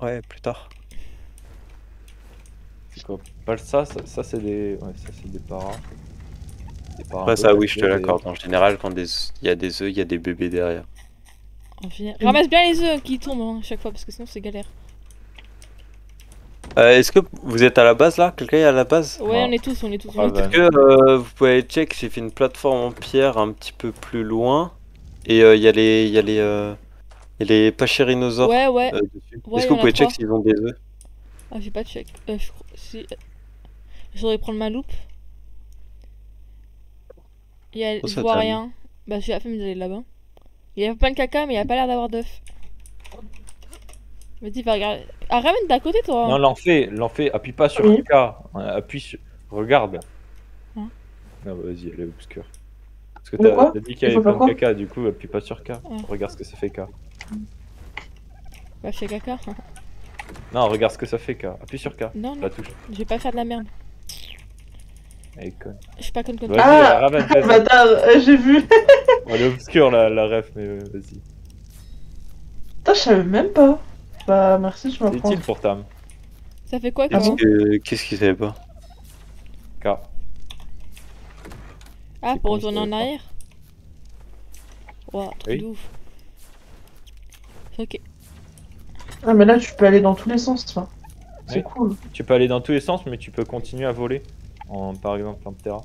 Ouais, plus tard. C'est quoi? Pas ça, ça c'est des. Ouais, ça c'est des paras. Des paras un Après, peu ça, oui, je te cachés, l'accorde. En général, quand il y a des œufs, il y a des bébés derrière. Ramasse bien les œufs qui tombent hein, chaque fois parce que sinon c'est galère. Est-ce que vous êtes à la base là? Quelqu'un est à la base? Ouais, Non. on est tous, on est tous. Ah, On est tous. bah. Est-ce que vous pouvez aller check? J'ai fait une plateforme en pierre un petit peu plus loin. Et il y a les pachyrhinosaures Ouais, ouais. dessus. Ouais, Est-ce y que en vous a pouvez check 3. s'ils ont des œufs? Ah, j'ai pas de check. Je crois. Si. Je devrais prendre ma loupe. Oh, Je ça vois t'aime. rien. Bah, j'ai la flemme d'aller là-bas. Il y a plein de caca, mais il y a pas l'air d'avoir d'œufs. Vas-y, va regarder. Ah, ramène d'à côté, toi. Non, l'en fais, appuie pas sur Oui. K. Appuie sur. Regarde. Hein Non, bah, vas-y, elle est obscure. Parce que De quoi t'as dit qu'il y Il avait faut plein faire de quoi caca, du coup, appuie pas sur K. Ouais. Regarde ce que ça fait K. Bah, je fais caca. Non, regarde ce que ça fait K. Appuie sur K. Non, non, La touche. je vais pas faire de la merde. Elle est conne. Je suis pas conne comme Vas-y, toi. Ah, Raven, vas-y. bâtard, j'ai vu. Elle est obscure la ref, mais vas-y. Putain, je savais même pas. Bah, merci, tu C'est m'apprends. utile pour Tam. Ça fait quoi, Ah quoi bon Qu'est-ce qu'ils savaient pas? K. Ah, C'est pour con, retourner je en savais pas. arrière. Ouah, truc Oui. de ouf. Ok. Ah, mais là, tu peux aller dans tous les sens, toi. C'est Oui. cool. Tu peux aller dans tous les sens, mais tu peux continuer à voler. Par exemple, en terrain.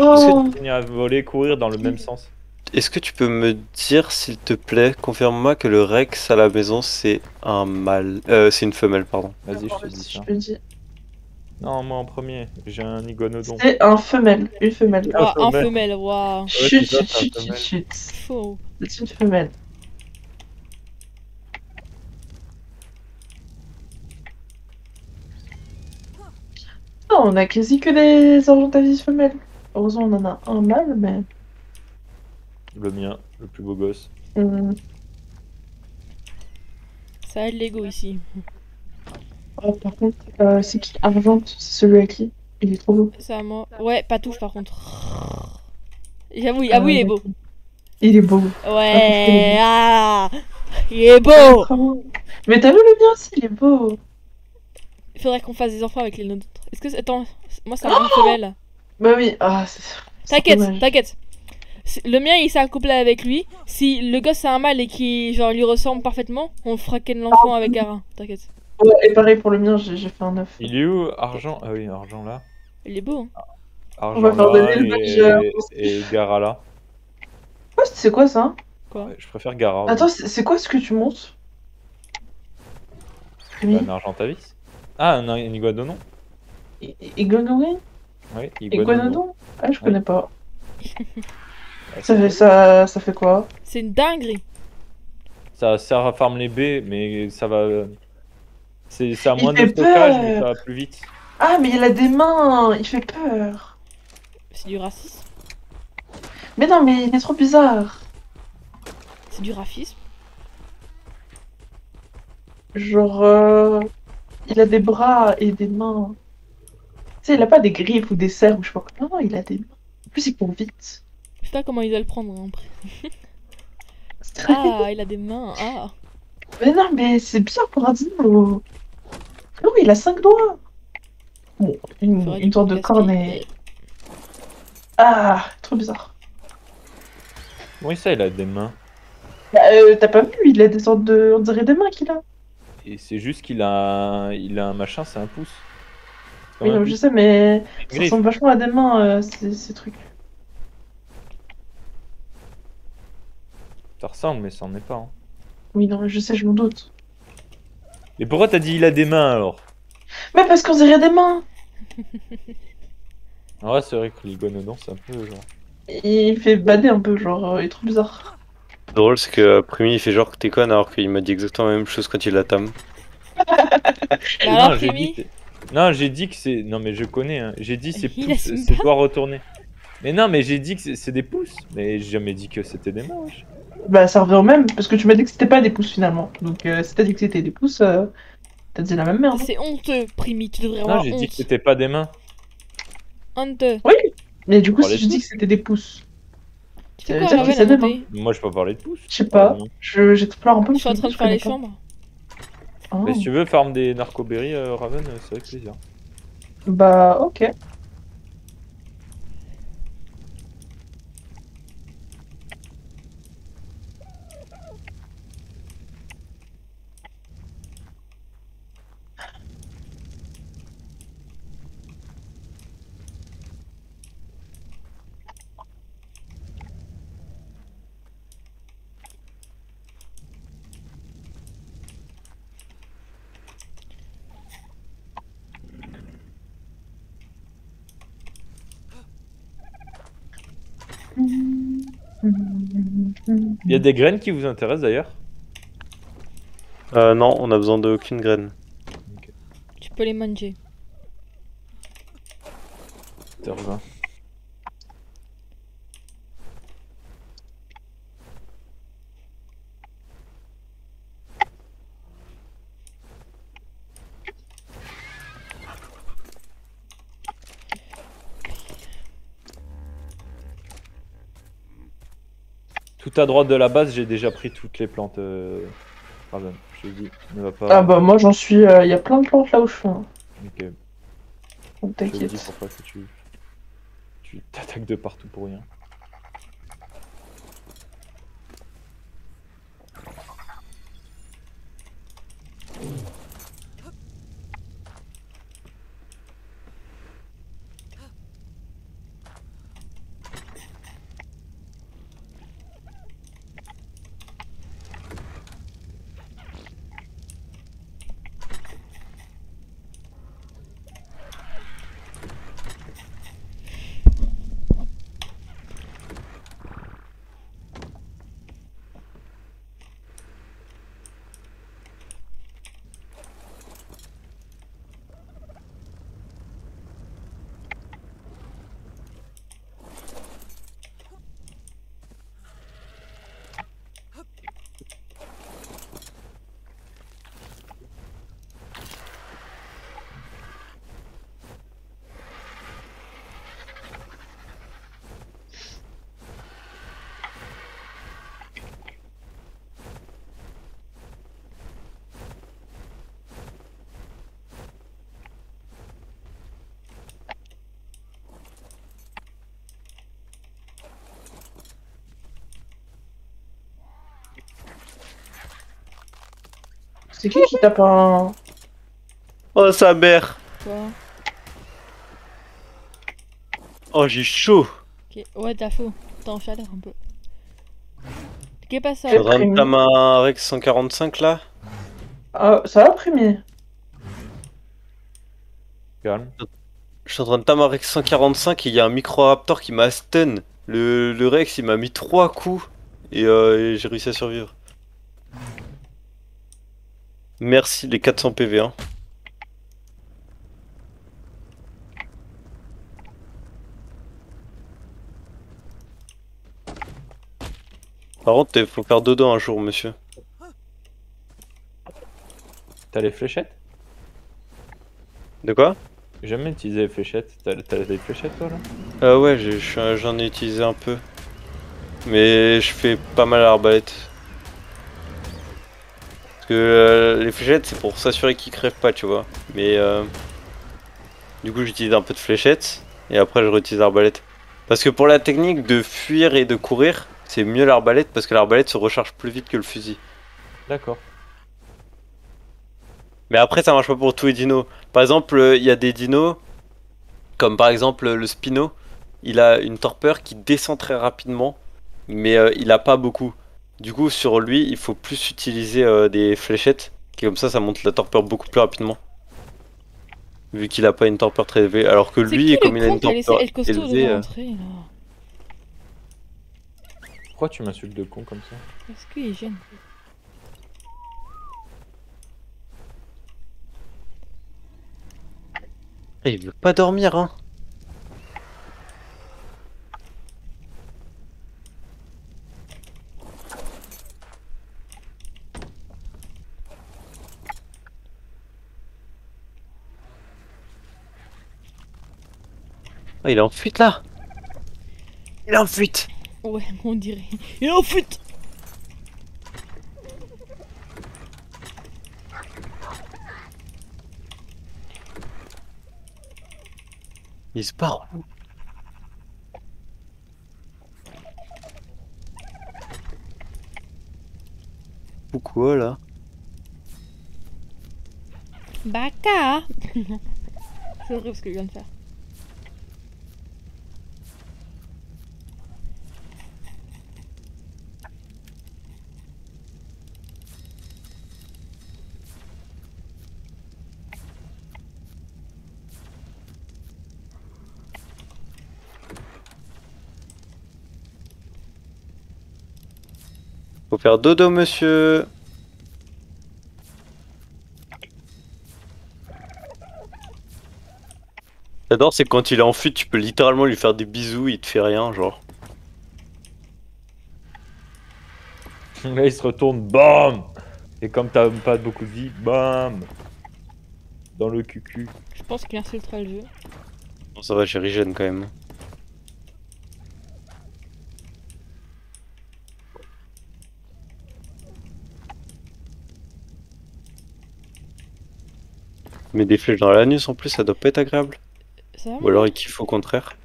Oh, Continuer à voler, courir dans le même sens. Est-ce que tu peux me dire, s'il te plaît, confirme-moi que le Rex à la maison c'est un mâle. C'est une femelle, pardon. Vas-y, je te dis je ça. te dis. Non, moi en premier. J'ai un iguanodon. C'est un femelle, une femelle. Un Ouah, un femelle. femelle, waouh. Chut, c'est ça, chut, c'est un chut, chut, femelle. chut. Faux. C'est une femelle. Non, on a quasi que des Argentavis femelles. Heureusement, on en a un mâle, mais. Le mien, le plus beau gosse. Ça aide l'ego ici. Oh, par contre, c'est qui Argent? C'est celui à qui? Il est trop beau. C'est à moi. Ouais, pas touche par contre. J'avoue, ah oui, il est beau. Il est beau. Ouais, ah, il est beau. Vraiment. Mais t'as vu le mien aussi, il est beau. Il faudrait qu'on fasse des enfants avec les nôtres. Est-ce que attends, moi ça me femelle. Bah oui, ah, c'est T'inquiète, dommage. t'inquiète. Le mien il s'est accouplé avec lui. Si le gosse c'est un mâle et qui genre lui ressemble parfaitement, on fera ken l'enfant avec Gara. T'inquiète. Ouais, et pareil pour le mien, j'ai fait un œuf. Il est où Argent? Ah oui, Argent là. Il est beau. Hein. Argent va faire de là l'élevage, et Gara là. Oh, c'est quoi ça? Quoi? Ouais, je préfère Gara. Attends, c'est quoi ce que tu montes? Oui. Un Argentavis. Ah, un iguanodon. Iguanodon? Oui, Iguanodon? Ah, je connais pas. Ouais, Ça fait quoi? C'est une dinguerie. Ça sert à farm les baies, mais ça va. Ça a Il moins de fait stockage, peur. mais ça va plus vite. Ah, mais il a des mains, il fait peur. C'est du racisme. Mais non, mais il est trop bizarre. C'est du racisme. Genre, il a des bras et des mains. Tu sais, il a pas des griffes ou des serres ou je sais pas quoi. Non, non, il a des mains. En plus, il court vite. Je sais pas comment il doit le prendre hein, après. Ah, il a des mains. Ah. Mais non, mais c'est bizarre pour un dino. Ah oui, il a 5 doigts. Bon, Faudrait une sorte de casquer. corne et... Ah, trop bizarre. Oui, ça, il a des mains. Bah, t'as pas vu, il a des sortes de... On dirait des mains qu'il a. Et c'est juste qu'il a un machin, c'est un pouce. C'est comme Oui, un non, je pouce. sais, mais Une ça griffe. ressemble vachement à des mains, ces trucs. Ça ressemble, mais ça en est pas. Hein. Oui, non, je sais, je m'en doute. Et pourquoi t'as dit il a des mains alors? Mais parce qu'on dirait des mains. En vrai, c'est vrai que l'iguanodon, c'est un peu genre. Il fait bader un peu, genre, il est trop bizarre. Le drôle, c'est que Primi il fait genre que t'es conne alors qu'il m'a dit exactement la même chose quand il la tame. Bah Non, alors, j'ai Rémi, dit non, j'ai dit que c'est... Non, mais je connais, hein. J'ai dit c'est Il pouces, assume c'est pas. doigts retournés. Mais non, mais j'ai dit que c'est des pouces. Mais j'ai jamais dit que c'était des mains, wesh. Bah, ça revient au même, parce que tu m'as dit que c'était pas des pouces finalement. Donc, si t'as dit que c'était des pouces, t'as dit la même merde. c'est honteux, Primi, tu devrais Non, avoir j'ai dit que honte. c'était pas des mains. Honteux. Oui, mais du coup, Parler si de je dis pouces. que c'était des pouces, Tu fais ça veut quoi, dire que Raven, à c'est des mains. côté? Moi, je peux parler de pouces. Je sais Parler de pas, mains. j'explore un peu Je parce suis que en du train coup, de je faire connais les pas. chambres. Oh. Mais si tu veux farm des narcoberries, Raven, c'est avec plaisir. Bah, ok. Il y a des graines qui vous intéressent d'ailleurs? Non, on a besoin d'aucune graine. Tu peux les manger. 7h20. Tout à droite de la base, j'ai déjà pris toutes les plantes. Raven, je t'ai dit, ne va pas. Ah bah, moi j'en suis. Il y a plein de plantes là où je suis. Hein. Ok, Donc je te le dis t'inquiète. pourquoi que tu t'attaques de partout pour rien. C'est qui tape un. Oh, sa mère! Quoi? Oh, j'ai chaud! Ok. Ouais, t'as faux. T'es en chaleur un peu. Qu'est-ce pas Je ça? suis en train de Prémis. tamer un Rex 145 là. Ah, ça va, Prémi? Calme. Je suis en train de tamer un Rex 145 et il y a un Microraptor qui m'a stun. Le Rex il m'a mis 3 coups et j'ai réussi à survivre. Merci les 400 PV. Hein. Par contre, il faut faire dodo un jour, monsieur. T'as les fléchettes? De quoi? J'ai jamais utilisé les fléchettes. T'as des fléchettes toi là? Ouais, j'en ai utilisé un peu. Mais je fais pas mal à l'arbalète. Parce que les fléchettes, c'est pour s'assurer qu'ils crèvent pas, tu vois. Mais du coup, j'utilise un peu de fléchettes. Et après, je réutilise l'arbalète. Parce que pour la technique de fuir et de courir, c'est mieux l'arbalète parce que l'arbalète se recharge plus vite que le fusil. D'accord. Mais après, ça marche pas pour tous les dinos. Par exemple, il y a des dinos, comme par exemple le Spino, il a une torpeur qui descend très rapidement, mais il a pas beaucoup. Du coup, sur lui, il faut plus utiliser des fléchettes, qui comme ça monte la torpeur beaucoup plus rapidement. Vu qu'il a pas une torpeur très élevée. Alors que C'est lui, qui comme le il a con une qui a laissé torpeur El Costo élevée, devant l'entrée là? Pourquoi tu m'insultes de con comme ça? Est-ce qu'il gêne? Il veut pas dormir, hein. Ah, il est en fuite là. Il est en fuite. Ouais, on dirait. Il est en fuite. Il se barre. Pourquoi là? Baka. C'est horrible ce que je viens de faire. Faut faire dodo, monsieur. J'adore, c'est quand il est en fuite, tu peux littéralement lui faire des bisous, il te fait rien, genre. Là, il se retourne, bam. Et comme t'as pas beaucoup de vie, bam. Dans le cucu. Je pense qu'il insultera le jeu. Bon, ça va, j'ai régène quand même. Mais des flèches dans l'anus en plus, ça doit pas être agréable. Ça va? Ou alors il kiffe au contraire.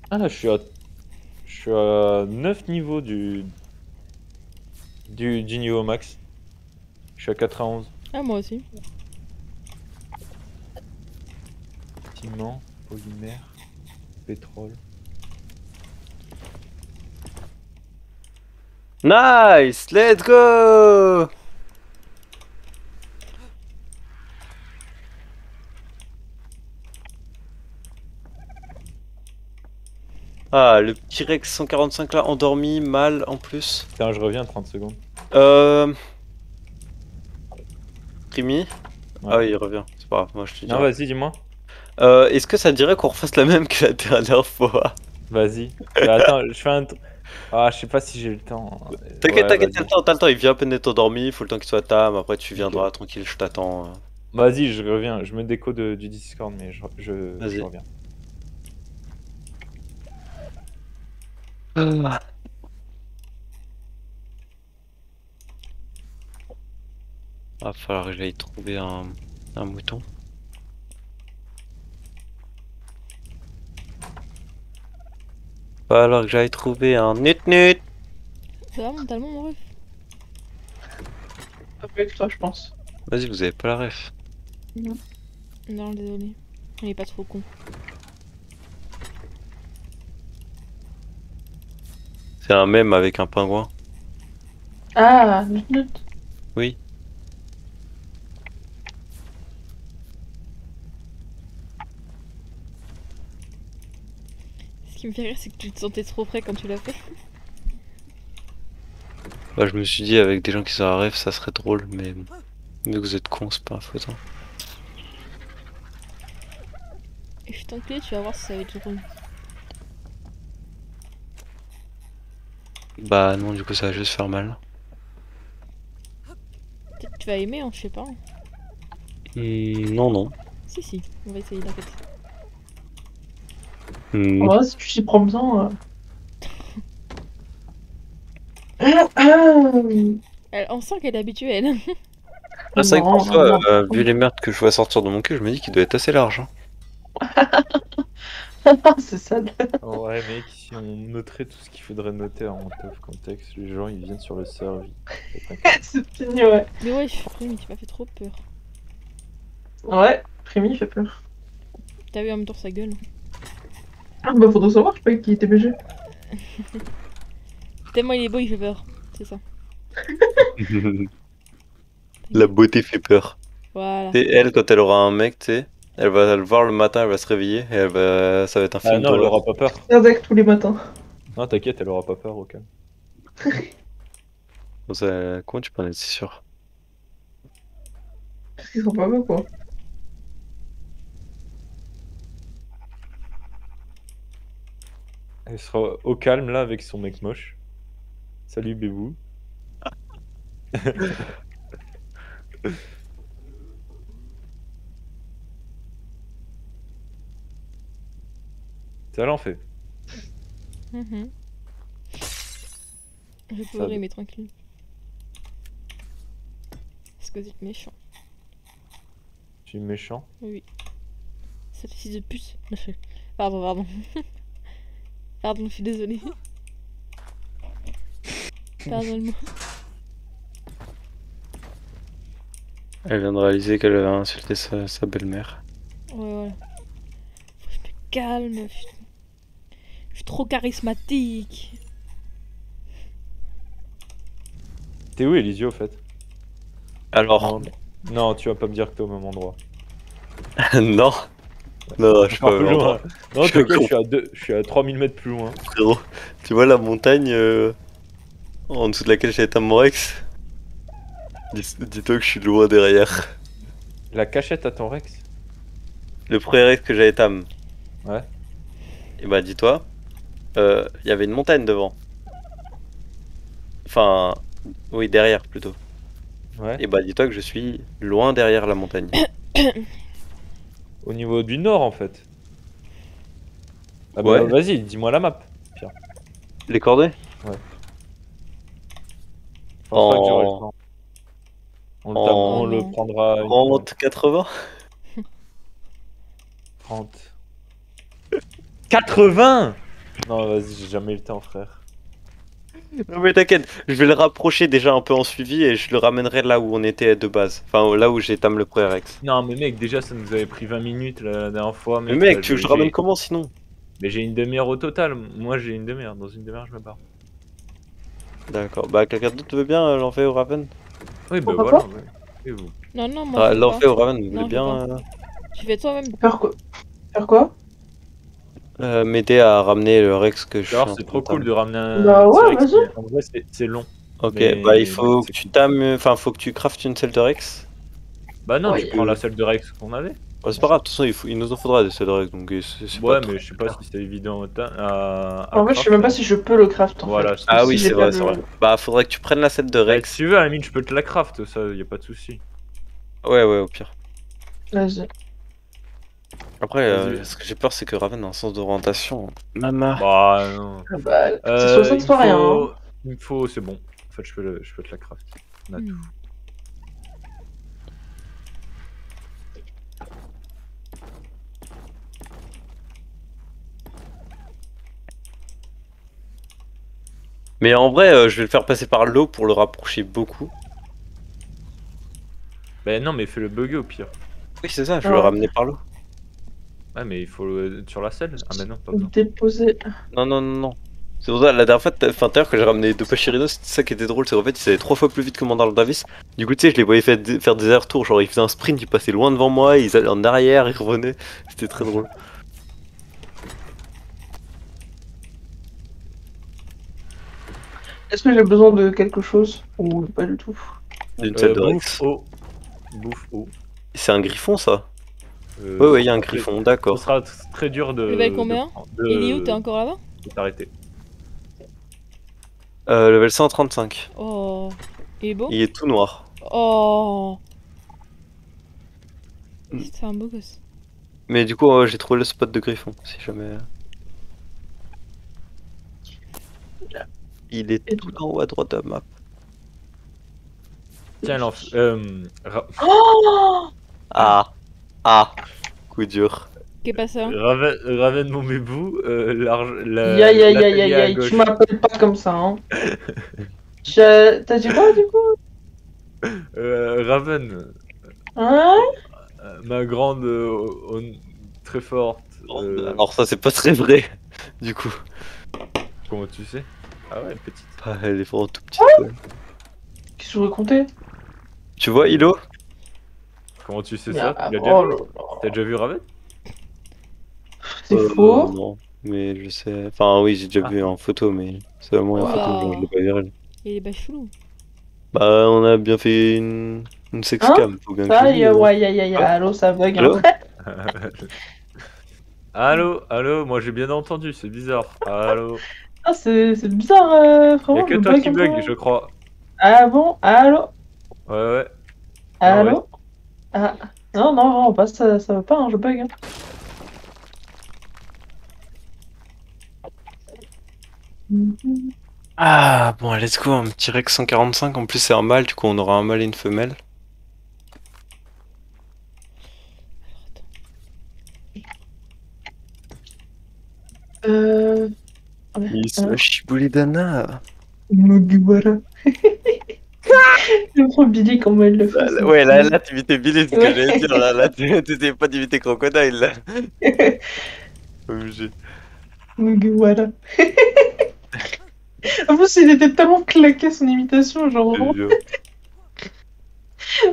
Ah, je suis à 9 niveaux du niveau max. Je suis à 91. Ah, moi aussi. Ciment, polymère, pétrole. Nice, let's go. Ah, le petit Rex 145 là, endormi, mal en plus. Putain, je reviens 30 secondes. Primi. Ouais. Ah oui, il revient, c'est pas grave, moi je te dis. Non, vas-y, dis-moi. Est-ce que ça te dirait qu'on refasse la même que la dernière fois? Vas-y. Bah, attends, je fais un. Ah, je sais pas si j'ai le temps. T'inquiète, Ouais, t'inquiète, vas-y. t'as le temps, il vient à peine d'être endormi, il faut le temps qu'il soit tame, après tu Ok. viendras tranquille, je t'attends. Vas-y, je reviens. Je me déco du Discord, mais je Vas-y. reviens. Va falloir que j'aille trouver un mouton. Va falloir que j'aille trouver un nut-nut. Ça va mentalement, mon ref? Pas plus que toi, je pense. Vas-y, vous avez pas la ref. Non, désolé. Il est pas trop con. C'est un mème avec un pingouin. Ah, nut. Oui. Ce qui me fait rire, c'est que tu te sentais trop près quand tu l'as fait. Bah, je me suis dit, avec des gens qui sont à ref, ça serait drôle, mais vu que vous êtes cons, c'est pas un faute. Hein. Et je suis tentée, tu vas voir si ça va être drôle. Bah, non, du coup, ça va juste faire mal. Peut-être que tu vas aimer, hein, je sais pas. Non, non. Si, si, on va essayer d'arrêter. Ouais, si tu t'y prends bien. On sent qu'elle est habituée, elle. Ah, c'est vrai que Non, parfois, non, vu les merdes que je vois sortir de mon cul, je me dis qu'il doit être assez large. Hein. c'est ça. Ouais, mec, si on noterait tout ce qu'il faudrait noter en top contexte, les gens ils viennent sur le serve. C'est fini, ouais. Mais ouais, mais tu m'as fait trop peur. Ouais, Prémi, il fait peur. T'as vu en même temps sa gueule. Ah, bah, faudrait savoir, je sais pas qui était BG. Tellement il est beau, il fait peur. C'est ça. La beauté fait peur. Voilà. Et elle, quand elle aura un mec, tu sais, elle va le voir le matin, elle va se réveiller et ça va être un Ah film non, elle d'horreur. aura pas peur. Avec tous les matins. Non, t'inquiète, elle aura pas peur au calme. Comment tu peux en être si sûr? Parce qu'ils sont pas beaux, quoi. Elle sera au calme là avec son mec moche. Salut Bébou. Ça l'en fait. Mhm. Je vais Ça pleurer, va. mais tranquille. Parce que vous êtes méchant. Je suis méchant. Oui. Cette fille de pute. Pardon, pardon. Pardon, je suis désolée. Pardonne-moi. Elle vient de réaliser qu'elle avait insulté sa belle-mère. Ouais, voilà. Faut que je me calme. Je suis trop charismatique. T'es où Elisio au fait? Alors, Non, non, tu vas pas me dire que t'es au même endroit. non, non, je suis pas Plus vraiment loin. Non, Je t'inquiète, comprends. je suis à 3000 mètres plus loin. frérot. Tu vois la montagne en dessous de laquelle j'ai éteint mon Rex? Dis-toi que je suis loin derrière. La cachette à ton Rex? Le premier Rex que j'ai éteint. Ouais. Et bah dis-toi, il y avait une montagne devant. Enfin, oui, derrière plutôt. Ouais. Et bah dis-toi que je suis loin derrière la montagne. Au niveau du nord en fait. Ah bah Ouais. vas-y, dis-moi la map. Les cordées? Je pense pas que j'aurai le En temps. en- On le non. prendra une fois. 30, 80? 30. 80! Non, vas-y, j'ai jamais eu le temps, frère. Non mais t'inquiète, je vais le rapprocher déjà un peu en suivi et je le ramènerai là où on était de base. Enfin, là où j'ai éteint le premier Rex. Non, mais mec, déjà, ça nous avait pris 20 minutes la dernière fois, Mais mec. mec, Là, tu veux que je ramène comment sinon? Mais j'ai une demi-heure au total. Moi, j'ai une demi-heure. Dans une demi-heure, je me barre. D'accord, bah quelqu'un d'autre veut bien l'enfer au Raven? Oui, bah Pourquoi voilà. Ouais. Et vous? Non, non, moi je veux L'enfer pas. au Raven, vous Non, voulez je veux bien Tu fais toi-même. Faire quoi? Faire quoi? m'aider à ramener le Rex que je suis Alors, en c'est train trop de cool tamer? de ramener un Bah ouais, T-Rex, vas-y. mais en vrai, c'est long. Ok, Mais- bah il faut mais que c'est tu cool. tames, enfin faut que tu craftes une selle de Rex. Bah non, Ouais, tu prends la selle de Rex qu'on avait. Ouais, c'est pas grave, de toute façon il nous en faudra des selles de Rex, donc c'est pas Ouais, trop mais je sais pas clair. si c'est évident à En fait, je sais craft, même pas hein. si je peux le craft en fait. Voilà, Parce que Ah si oui, j'ai c'est pas vrai, c'est vrai. Bah faudrait que tu prennes la selle de Bah, Rex. si tu veux, à la limite, je peux te la craft, ça, y a pas de souci. Ouais, ouais, au pire. Vas-y. Après, Vas-y. ce que j'ai peur, c'est que Raven a un sens d'orientation. Mama. Bah non. Ah bah, c'est soit ça, Il me soit rien. Hein. faut... Il me faut... C'est bon. En fait, je peux te la craft. On a tout. Hmm. Mais en vrai, je vais le faire passer par l'eau pour le rapprocher beaucoup. Bah non, mais fais le bugger au pire. Oui, c'est ça, je vais Ah le ouais. ramener par l'eau. Ouais, mais il faut sur la selle. Ah bah non, pas besoin. Déposer. Non, non, non, non. C'est pour ça, la dernière fois, enfin, tout à l'heure, quand j'ai ramené deux Pachirinos, c'était ça qui était drôle, c'est qu'en fait, ils allaient 3 fois plus vite que Mandar Davis. Du coup, tu sais, je les voyais faire des allers-retours, genre ils faisaient un sprint, ils passaient loin devant moi, ils allaient en arrière, ils revenaient. C'était très drôle. Est-ce que j'ai besoin de quelque chose? Ou pas du tout? D'une selle de Bouffe Rex. eau. Bouffe eau. C'est un griffon, ça? Euh, Ouais, ouais, il y a un après, griffon, Ce d'accord. sera très dur de... Level combien Elio, t'es encore là-bas? de t'arrêter. Level 135. Oh. Il est beau? Il est tout noir. Oh. Mm. C'est un beau gosse. Mais du coup, j'ai trouvé le spot de griffon, si jamais. Il est tout en haut à droite de la map. Tiens, Oh Ah! Ah! Coup dur. Qu'est passé hein? Raven mon bébou, Aïe aïe aïe aïe aïe, tu m'appelles pas comme ça, hein. T'as dit quoi du coup? Raven, Hein? ma grande, très forte. Alors ça, c'est pas très vrai, du coup. Comment tu sais? Ah ouais, petite. Ah, elle est vraiment tout petite. Ouais. Qu'est-ce que je voudrais compter? Tu vois, Hilo? Comment tu sais Mais ça? ah, Tu l'as déjà oh vu? là là. T'as déjà vu Raven? C'est faux. Non, mais je sais. Enfin, oui, j'ai déjà Ah. vu en photo, mais c'est vraiment en Oula. photo, genre, je l'ai pas vu. Il est bas chelou. Bah, on a bien fait une sexcam, faut bien que je Ah, le dise, hein. ouais, allô, ça bug. Allô Hein. Allô, allô, moi j'ai bien entendu, c'est bizarre. Allô. Ah, c'est bizarre, Y'a vraiment, que le toi bug qui un peu. bug, je crois. Ah bon? Allô? Ouais, ouais. Non, ouais. Allô? Ah. Non, non, vraiment pas, ça va pas, hein, je bug. Hein. Ah, bon, let's go, un petit Rex 145, en plus c'est un mâle, du coup on aura un mâle et une femelle. Euh... Shibolidana. Mugiwara. Le trop Billy, comment elle le fait. c'est Ouais, fou. là t'imitais Billy, c'est ce que Ouais. j'allais dire, là t'essayais pas d'imiter Crocodile, là. OMG. Mugiwara. En plus, il était tellement claqué son imitation, genre. Je te jure.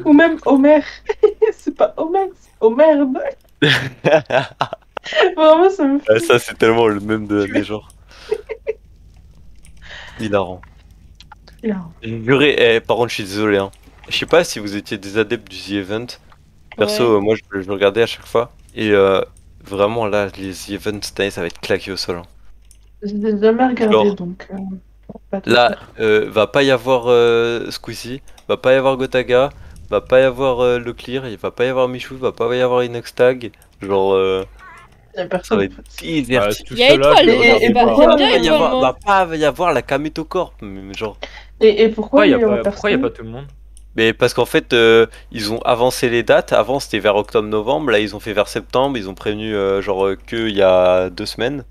Ou même Homer. C'est pas Homer, c'est Homer. Vraiment, ça me Ah, fait. ça c'est tellement le même des genres. Hilarant. Par contre je suis désolé, hein. Je sais pas si vous étiez des adeptes du The Event. Perso, Ouais. moi je regardais à chaque fois. Et vraiment là, les The Event cette année ça va être claqué au sol, hein. J'ai jamais regardé, Genre, donc. Pas te là, dire. va pas y avoir Squeezie, va pas y avoir Gotaga, va pas y avoir Leclerc, il va pas y avoir Michou, va pas y avoir Inoxtag. Genre, Y'a ça personne va en être fait. désertique. Tout Il y a cela, Étoile, je les et regardais bah, pas. j'aime Ouais, bien ouais, Étoile, Va moi. pas y avoir la Kameto Corp, mais genre. Et pourquoi il y aura Pourquoi y a personne? pas tout le monde? Mais parce qu'en fait, ils ont avancé les dates. Avant, c'était vers octobre-novembre. Là, ils ont fait vers septembre. Ils ont prévenu, qu'il y a 2 semaines.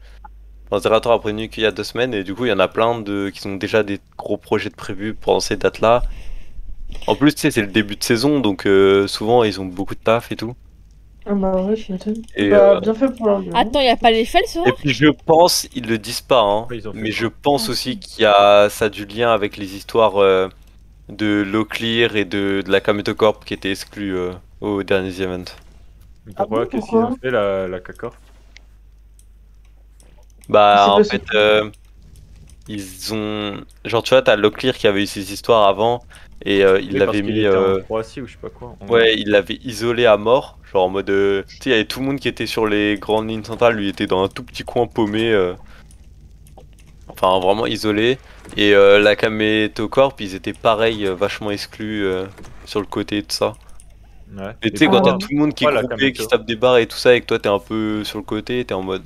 L'Intégrateur a prévenu qu'il y a 2 semaines. Et du coup, il y en a plein qui ont déjà des gros projets de prévus pendant ces dates-là. En plus, tu sais, c'est le début de saison. Donc, souvent, ils ont beaucoup de taf et tout. Ah bah ouais, je m'étonne. Et, Bah, bien fait pour leur gueule. Attends, y a pas les fels ce et soir? puis, je pense, ils le disent pas, hein. Ouais, ils ont fait Mais quoi? je pense Ah, aussi si. ça a du lien avec les histoires de Locklear et de la Kameto Corp qui étaient exclus au dernier event. Mais Ah pourquoi? bon, Qu'est-ce qu'ils ont pourquoi? fait la CACOR? Bah C'est en possible. fait ils ont genre tu vois t'as Locklear qui avait eu ses histoires avant et il Oui, parce l'avait qu'il mis était en Croatie ou je sais pas quoi. ouais il l'avait isolé à mort genre en mode tu sais il y avait tout le monde qui était sur les grandes lignes centrales lui était dans un tout petit coin paumé enfin vraiment isolé et la Kameto Corp ils étaient pareil vachement exclus sur le côté et tout ça. Ouais. Et Et tu sais quand t'as pourquoi- tout le monde qui est pourquoi la groupé qui se Kameto? tape des barres et tout ça et que toi t'es un peu sur le côté t'es en mode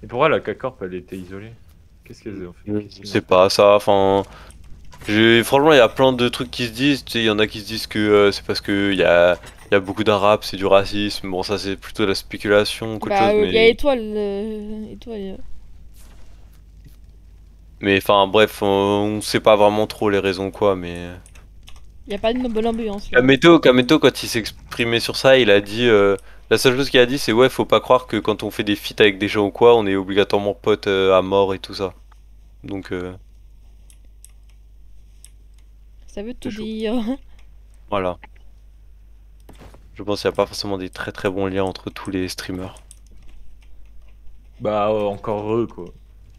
Et pourquoi la CACOR elle était isolée? Qu'est-ce qu'ils ont fait? Qu'est-ce qu'ils ont c'est fait? pas ça, enfin. Franchement, il y a plein de trucs qui se disent. Tu sais, il y en a qui se disent que c'est parce que il y a beaucoup d'arabes, c'est du racisme. Bon, ça, c'est plutôt de la spéculation qu'autre Bah, chose. y a Mais, Étoile. Étoile. mais enfin, bref, on sait pas vraiment trop les raisons, quoi. Mais. Y a pas de bonne ambiance là. Kameto, quand il s'est exprimé sur ça, il a dit. La seule chose qu'il a dit, c'est ouais, faut pas croire que quand on fait des feats avec des gens ou quoi, on est obligatoirement potes à mort et tout ça. Donc, Ça veut tout C'est chaud. dire. voilà. Je pense qu'il n'y a pas forcément des très très bons liens entre tous les streamers. Bah encore heureux quoi.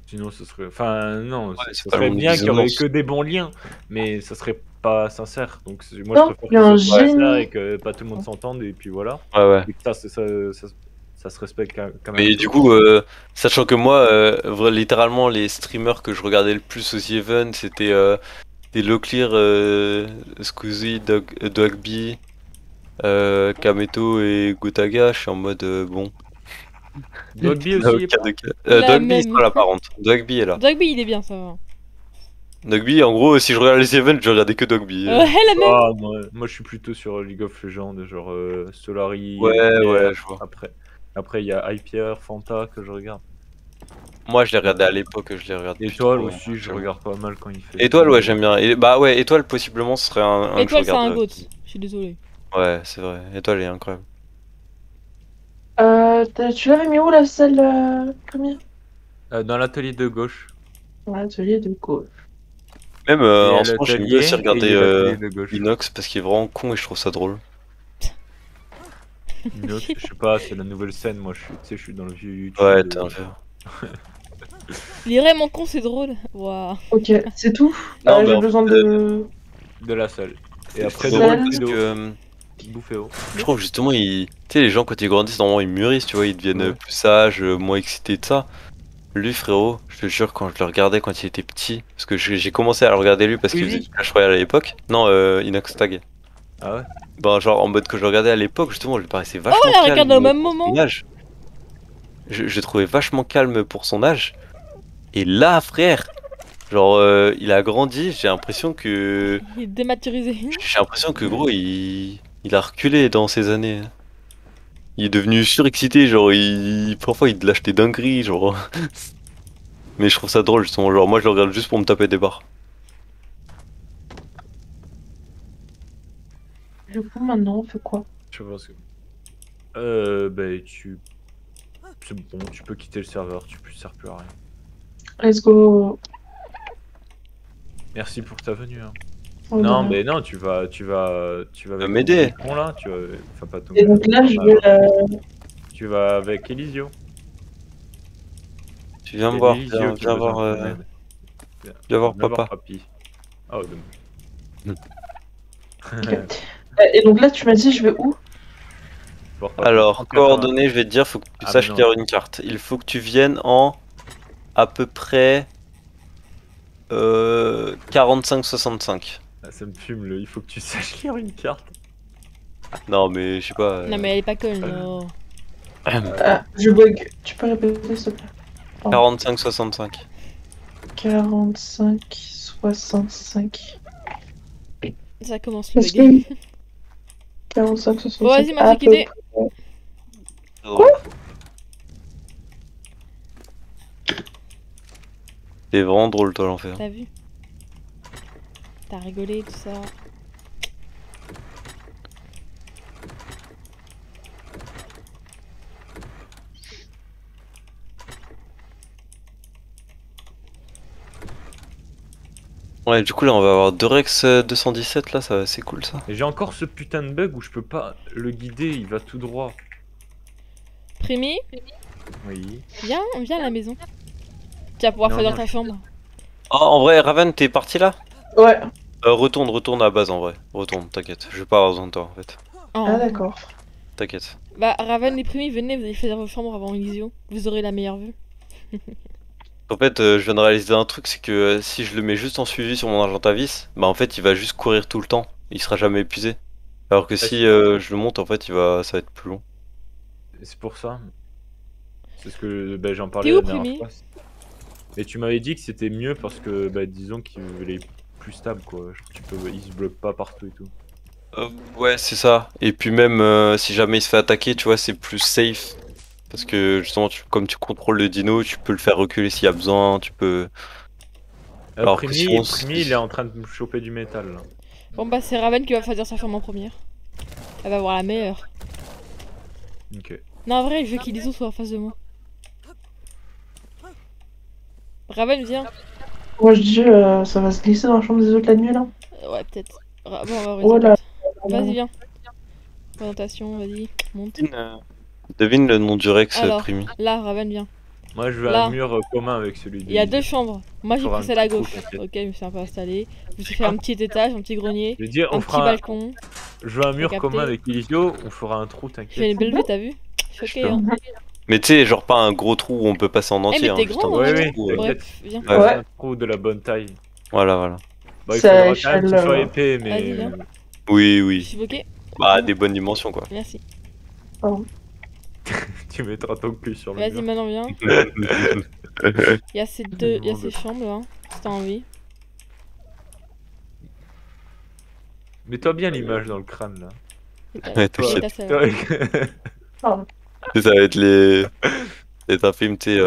Sinon ce serait... Enfin non, c'est ça pas le serait monde bien qu'il y aurait bisounours. que des bons liens, mais ça serait pas sincère. Donc moi Non, je préfère il y a que un ce soit sincère génie. et que pas tout le monde s'entende et puis voilà. Ouais, ouais. Et que ça se respecte quand même. Mais du coup, sachant que moi, littéralement, les streamers que je regardais le plus aux Event, c'était des Locklear, Squeezie, Dogby, Kameto et Gotaga. Je suis en mode bon. Dogby Il y en a aussi. aucun de cas. La Dogby, il même. sera là par contre. Dogby est là. Dogby il est bien, ça va. Dogby, en gros, si je regarde les Events, je regardais que Dogby. Ouais, la même. Ah, moi je suis plutôt sur League of Legends, genre Solari. Ouais, Pierre. ouais, je vois. Après il y a Hyper, Fanta que je regarde. Moi, je l'ai regardé à l'époque, je l'ai regardé. plus Étoile trop, aussi, je j'avoue. regarde pas mal quand il fait. Étoile, ouais, j'aime bien. Bah ouais, Étoile, possiblement, ce serait un que je Étoile, c'est un regarderais. goat. Je suis désolé. Ouais, c'est vrai. Étoile est incroyable. Tu l'avais mis où la salle première? Dans l'atelier de gauche. Dans l'atelier de gauche. Même Il y a en ce moment, j'aime l'atelier bien aussi et il y a regarder l'atelier de gauche. Inox parce qu'il est vraiment con et je trouve ça drôle. Inox, je sais pas, c'est la nouvelle scène, moi tu sais, je suis dans le vieux YouTube. Ouais, t'es un vieux. Il est vraiment con, c'est drôle. Waouh. Ok, c'est tout. Non, mais J'ai en besoin fait, de. de la salle. Et après, C'est drôle drôle de parce que bouffer au. je trouve justement, tu sais, les gens quand ils grandissent, normalement ils mûrissent, tu vois, ils deviennent Ouais. plus sages, moins excités de ça. Lui, frérot, je te jure, quand je le regardais quand il était petit, parce que j'ai commencé à le regarder lui parce qu'il faisait Squeezie. du Clash Royale à l'époque. Non, Inox Tag. Ah ouais? Ben, genre en mode que je le regardais à l'époque, justement, je lui paraissait Oh, vachement on la calme regarde au même pour moment. son âge. Je le trouvais vachement calme pour son âge. Et là, frère, genre, il a grandi, j'ai l'impression que. Il est dématurisé. J'ai l'impression que gros, il a reculé dans ces années. Il est devenu surexcité, genre, parfois il te lâche des dingueries, genre. Mais je trouve ça drôle, justement, genre, moi je le regarde juste pour me taper des barres. Du coup, maintenant, on fait quoi? Je pense que. Bah, tu. C'est bon, tu peux quitter le serveur, tu ne sers plus à rien. Let's go. Merci pour ta venue. Hein. Oh, Non, de rien. mais non, tu vas avec m'aider. ton con, là, tu vas, enfin pas ton Et donc là, je vais. tu vas avec Elisio. Tu viens Il y me a voir, Elisio viens, qui a viens besoin voir, de ton aide. viens voir Viens papa. papy. Oh, dommage. Ok. Et donc là, tu m'as dit, je vais où? Pour papy. Alors, 34 coordonnées, je vais te dire, faut que tu Ah, saches mais non. lire une carte. Il faut que tu viennes en à peu près 45-65. Ah, ça me fume le. Il faut que tu saches lire une carte. Non, mais je sais pas. Non, mais elle est pas conne, là. Ah, je bug. Tu peux répéter, s'il te plaît? 45-65. 45, 65. Ça commence le Est-ce bug. que 45, 65. Bon, vas-y, m'a à fait peu quitter. près. C'est vraiment drôle, toi, l'enfer. T'as vu? T'as rigolé, tout ça. Ouais, du coup, là, on va avoir 2 Rex 217, là, ça, c'est cool, ça. Et j'ai encore ce putain de bug où je peux pas le guider, il va tout droit. Primi, Oui. viens à la maison. Tu vas pouvoir Non, faire dans non, ta je- chambre. Oh, en vrai, Raven, t'es parti là? Ouais. Retourne à la base, en vrai. Retourne, t'inquiète. Je vais pas avoir besoin de toi, en fait. Oh. Ah, d'accord. T'inquiète. Bah, Raven et Primi, venez, vous allez faire vos chambres avant Elisio. Vous aurez la meilleure vue. En fait, je viens de réaliser un truc, c'est que si je le mets juste en suivi sur mon Argentavis, bah en fait, il va juste courir tout le temps. Il sera jamais épuisé. Alors que si je le monte, en fait, ça va être plus long. C'est pour ça. C'est ce que bah, j'en parlais T'es où, la dernière Primi? fois. Mais tu m'avais dit que c'était mieux parce que, bah, disons qu'il est plus stable, quoi. Il se bloque pas partout et tout. Ouais, c'est ça. Et puis même si jamais il se fait attaquer, tu vois, c'est plus safe. Parce que justement, comme tu contrôles le dino, tu peux le faire reculer s'il y a besoin, tu peux... Alors que Primi, sinon, il est en train de me choper du métal, là. Bon, bah, c'est Raven qui va choisir sa chambre en première. Elle va avoir la meilleure. Ok. Non, en vrai, je veux qu'Elisio soit en face de moi. Raven, viens. Moi, je dis, ça va se glisser dans la chambre des autres la nuit, là. Ouais, peut-être. Bon, on va Oh là. Vas-y, viens. Présentation, vas-y, monte. devine le nom du Rex, Alors. Primi. Là, Raven, viens. Moi, je veux Là. un mur commun avec celui de. Il y a deux chambres. Moi, j'ai Fera pris un celle à petit trou, gauche. t'inquiète. Ok, je me suis un peu installé. Je me suis fait un petit étage, un petit grenier, Je veux dire, un on petit fera un... balcon. Je veux un mur T'as capté? commun avec Elisio, on fera un trou, Je fais une t'inquiète. belle vue, t'as vu? Choqué, hein. Mais tu sais, genre pas un gros trou où on peut passer en entier. mais t'es hein, juste grand, un hein. petit Ouais, trou, ouais. Bref, viens. Ouais. Ouais. Un trou de la bonne taille. Voilà. Bah, il C'est à faudra quand même qu'il échelle, soit épais, mais. Vas-y, viens. Oui, Je oui. suis bloqué. Bah, des bonnes dimensions, quoi. Merci. Tu mettras ton cul sur le Vas-y, mur. maintenant, viens. Il y a ces chambres là, si t'as envie. Mets-toi bien l'image dans le crâne, là. Et t'as- Ouais, et t'inquiète. t'as celle-là. Pardon. Ça va être les... C'est un film, tu sais,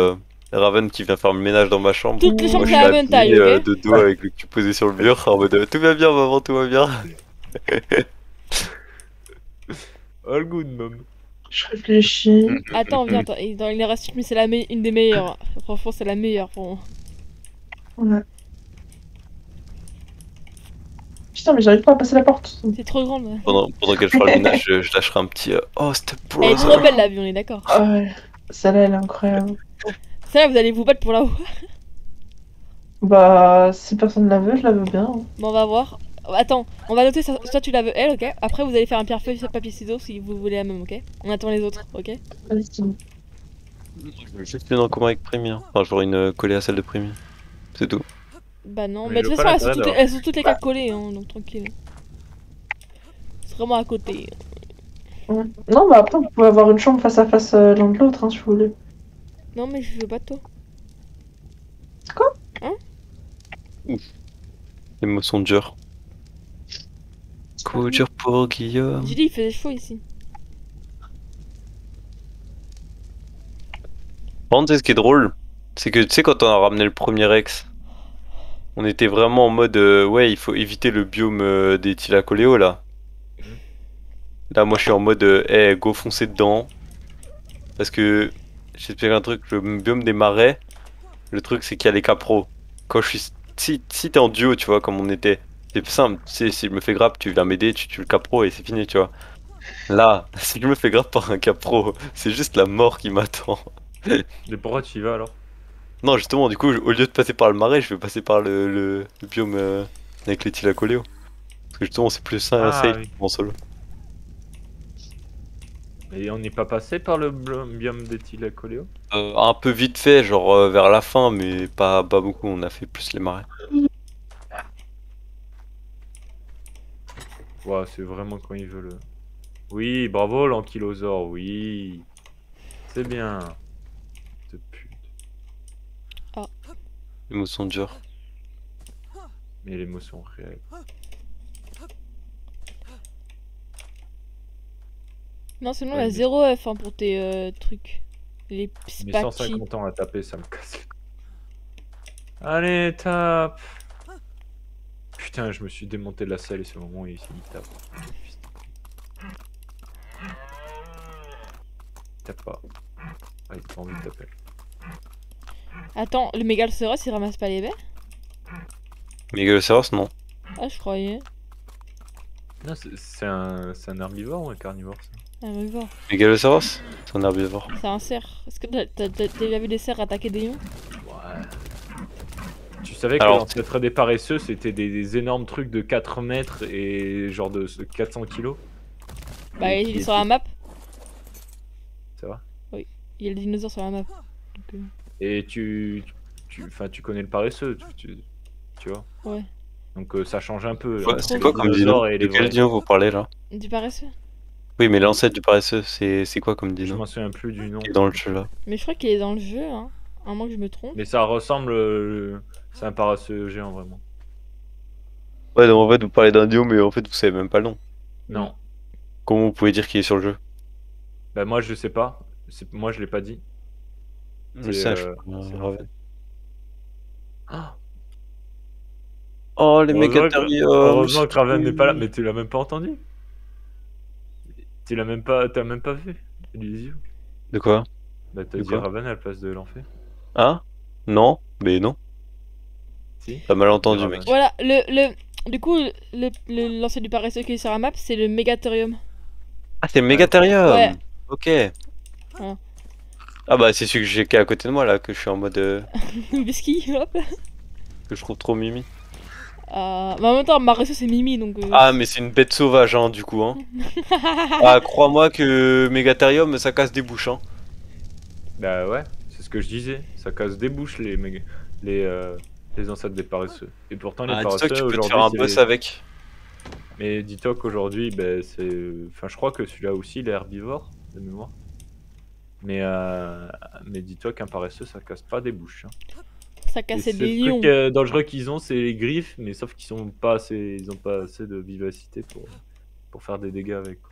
Raven qui vient faire le ménage dans ma chambre. Toutes les Moi, chambres, je c'est suis la bonne taille, habillé, ok? de dos avec le cul posé sur le mur, en mode tout va bien, maman, tout va bien. All good, mom. Je réfléchis. Attends, viens, attends. Il en reste une, mais c'est une des meilleures. Franchement, c'est la meilleure pour moi. Ouais. Putain, mais j'arrive pas à passer la porte. C'est trop grande. Pendant qu'elle fera le ménage, je lâcherai un petit oh, step Elle est trop brother. belle la vue, on est d'accord. Ah ouais. Celle-là, elle est incroyable. Celle-là, vous allez vous battre pour la haut. Bah, si personne la veut, je la veux bien. Bon, on va voir. Attends, on va noter ça. Soit tu la veux elle, ok. Après, vous allez faire un pierre feuille papier ciseaux si vous voulez la même, ok. On attend les autres, ok. Vas-y. Je veux juste une en commun avec Prémi. Hein. Enfin, genre une collée à celle de Prémi. C'est tout. Bah non, Mais mais de je toute vois façon, pas l'intérêt elles sont toutes les 4 collées, hein, donc tranquille. C'est vraiment à côté. Ouais. Non, bah après, vous pouvez avoir une chambre face à face l'un de l'autre, hein, si vous voulez. Non, mais je veux pas de toi. Les mots sont durs. Coup dur pour Guillaume. J'ai dit, il faisait chaud ici. Par contre, tu sais, ce qui est drôle, c'est que tu sais, quand on a ramené le premier Rex, on était vraiment en mode ouais, il faut éviter le biome des Thylacoléo là. Là, moi je suis en mode hey, go foncer dedans. Parce que j'explique un truc, le biome des marais, le truc c'est qu'il y a les capros. Quand je suis. Si t'es en duo, tu vois, comme on était, c'est simple, tu sais, si je me fais grappe, tu viens m'aider, tu tues le capro et c'est fini, tu vois. Là, si je me fais grappe par un capro, c'est juste la mort qui m'attend. Et pourquoi tu y vas alors? Non, justement, du coup, au lieu de passer par le marais, je vais passer par le biome avec les Thylacoléo. Parce que justement, c'est plus Ah, safe oui. en solo. Et on n'est pas passé par le biome des Thylacoléo? Un peu vite fait, genre vers la fin, mais pas beaucoup, on a fait plus les marais. Ouais, c'est vraiment quand il veut le. Oui, bravo l'ankylosaure, oui. C'est bien. De pute. Les mots sont durs. Mais les mots sont réels. Non, sinon, Ouais, il y a mais- 0 F hein, pour tes trucs. Les Mais spaki. 150 ans à taper, ça me casse les couilles. Allez, tape. Putain, je me suis démonté de la selle et c'est le moment où il tape. Il tape pas. Ah, il a pas envie de taper. Attends, le Mégalosaurus il ramasse pas les baies? Mégalosaurus, non. Ah, je croyais. Non, c'est un herbivore ou un carnivore ça? Ah, mais voir. Mégalosaurus, c'est un herbivore. C'est un cerf. Est-ce que t'as déjà vu des cerfs attaquer des lions? Ouais. Tu savais que Alors, l'ancêtre des paresseux c'était des énormes trucs de 4 mètres et genre de 400 kilos? Bah, Et il qui est sur la map. Ça va? Il y a le dinosaure sur la map. Donc, Et tu connais le paresseux, tu vois? ouais. Donc ça change un peu. Ouais, entre c'est les quoi comme dino? dinosaures et De les quel vrais. dino vous parlez là? Du paresseux. Oui, mais l'ancêtre du paresseux, c'est quoi comme Je dino? m'en souviens plus du nom. Qui est dans le jeu là. Mais je crois qu'il est dans le jeu, hein. À moins que je me trompe. Mais ça ressemble. C'est un paresseux géant vraiment. Ouais, donc en fait, vous parlez d'un dino, mais en fait, vous savez même pas le nom. Non. Comment vous pouvez dire qu'il est sur le jeu? Bah moi je sais pas. Moi je l'ai pas dit. Je sais, je c'est Raven. Ah, Oh, les heureusement mégatheriums! heureusement que Raven n'est pas là. Mais tu l'as même pas entendu. T'as même pas vu les yeux. De quoi? Bah t'as De dit quoi Raven à la place de l'enfer. Hein? Non? Mais non. Si. T'as mal entendu, Raven. mec. Voilà, du coup, l'ancêtre du paresseux qui est sur la map, c'est le Mégatherium. Ah, c'est Mégatherium! Ouais. Ok. Voilà. Ah bah, c'est celui que j'ai qui est à côté de moi là, que je suis en mode. Biscuit, hop. Que je trouve trop mimi. Mais en même temps, Maresso c'est Mimi donc. Ah, mais c'est une bête sauvage, hein, du coup, hein. Ah, crois-moi que Mégatherium, ça casse des bouches, hein. Bah ouais, c'est ce que je disais. Ça casse des bouches les ancêtres des paresseux. Et pourtant les Ah, dis-toi paresseux que tu peux te aujourd'hui. faire un boss avec. Mais dis-toi qu'aujourd'hui, bah, c'est. Enfin, je crois que celui-là aussi, il est herbivore, de mémoire. Mais dis-toi qu'un paresseux, ça casse pas des bouches. Hein. Ça Et cassait c'est des le lions. truc dangereux qu'ils ont, c'est les griffes, mais sauf qu'ils sont pas assez, ils ont pas assez de vivacité pour faire des dégâts avec. Quoi.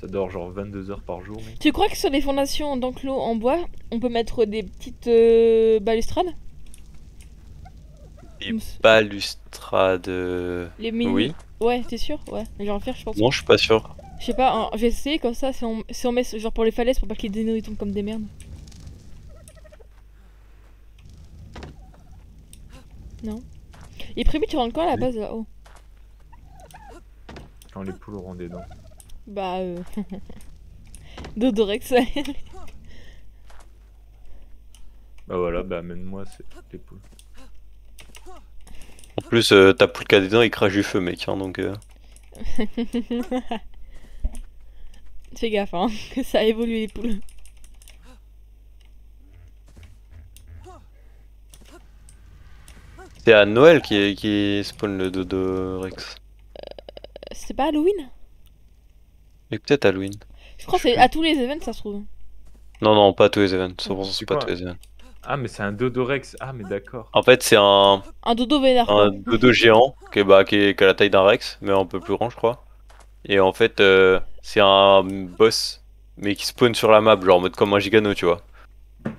Ça dort genre 22 heures par jour. Mec. Tu crois que sur les fondations d'enclos en bois, on peut mettre des petites balustrades? Des balustrades. Les mini. Oui. Ouais, t'es sûr? Ouais, je vais en faire, je pense. Non, je suis pas sûr. Je sais pas, hein, je vais essayer comme ça si on met genre pour les falaises pour pas que les dénoues ils tombent comme des merdes. Non. Et prévu, tu rentres quand à la base là-haut? Quand les poules auront des dents. Bah Dodorex. Bah voilà, bah amène-moi les poules. En plus, ta poule qui a des dents, il crache du feu, mec, hein, donc... Fais gaffe, hein, que ça a évolué les poules. C'est à Noël qui spawn le dodo Rex. C'était pas Halloween? Et peut-être Halloween. Je crois que c'est à tous les événements, ça se trouve. Non, non, pas tous les events. 100% C'est c'est pas quoi? tous les events. Ah, mais c'est un Dodorex. Ah, mais d'accord. En fait, c'est un dodo vénère, quoi. dodo géant qui a la taille d'un Rex, mais un peu plus grand, je crois. Et en fait, c'est un boss, mais qui spawn sur la map, genre en mode comme un gigano, tu vois.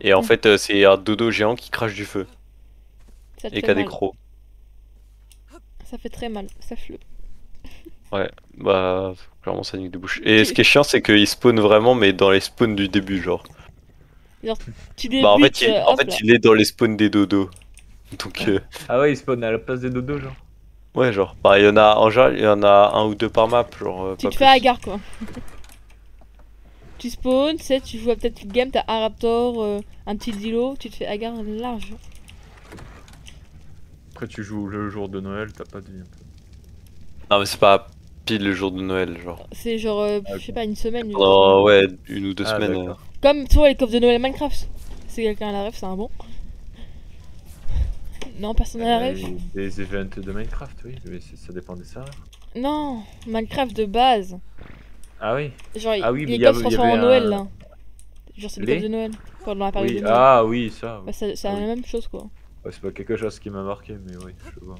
Et en fait, c'est un dodo géant qui crache du feu Ça te et fait qui a des mal. crocs. Ça fait très mal, ça fleu. Ouais, bah, clairement, ça nique de bouche. Et ce qui est chiant, c'est qu'il spawn vraiment, mais dans les spawns du début, genre. Tu débutes, Bah, en fait, hop là. il est dans les spawns des dodos. Donc, Ah ouais, il spawn à la place des dodos, genre. ouais, genre, bah, il y en a, en général, il y en a un ou deux par map, genre, Tu pas te fais plus. hagar, quoi. Tu spawns, tu sais, tu joues à peut-être une game, t'as un raptor, un petit dilo, tu te fais hagar large. Après, tu joues le jour de Noël, t'as pas de vie un peu. Non, mais c'est pas pile le jour de Noël, genre. C'est genre, je sais pas, une semaine. Pendant, ouais, une ou deux Ah, semaines. d'accord. Comme, tu vois, les coffres de Noël Minecraft. Si quelqu'un a la ref, c'est un bon. Non, personne n'a la ref. Des events de Minecraft, oui, mais ça dépend des serveurs. Non, Minecraft de base. Ah oui. Genre, Ah oui, mais les coffres se transforment en avait Noël, un- là. Genre, c'est les Les coffres de Noël. Pendant la période Oui, de Noël. ah oui, ça. Bah, c'est Ah la oui. même chose, quoi. Ouais, c'est pas quelque chose qui m'a marqué, mais oui, je vois.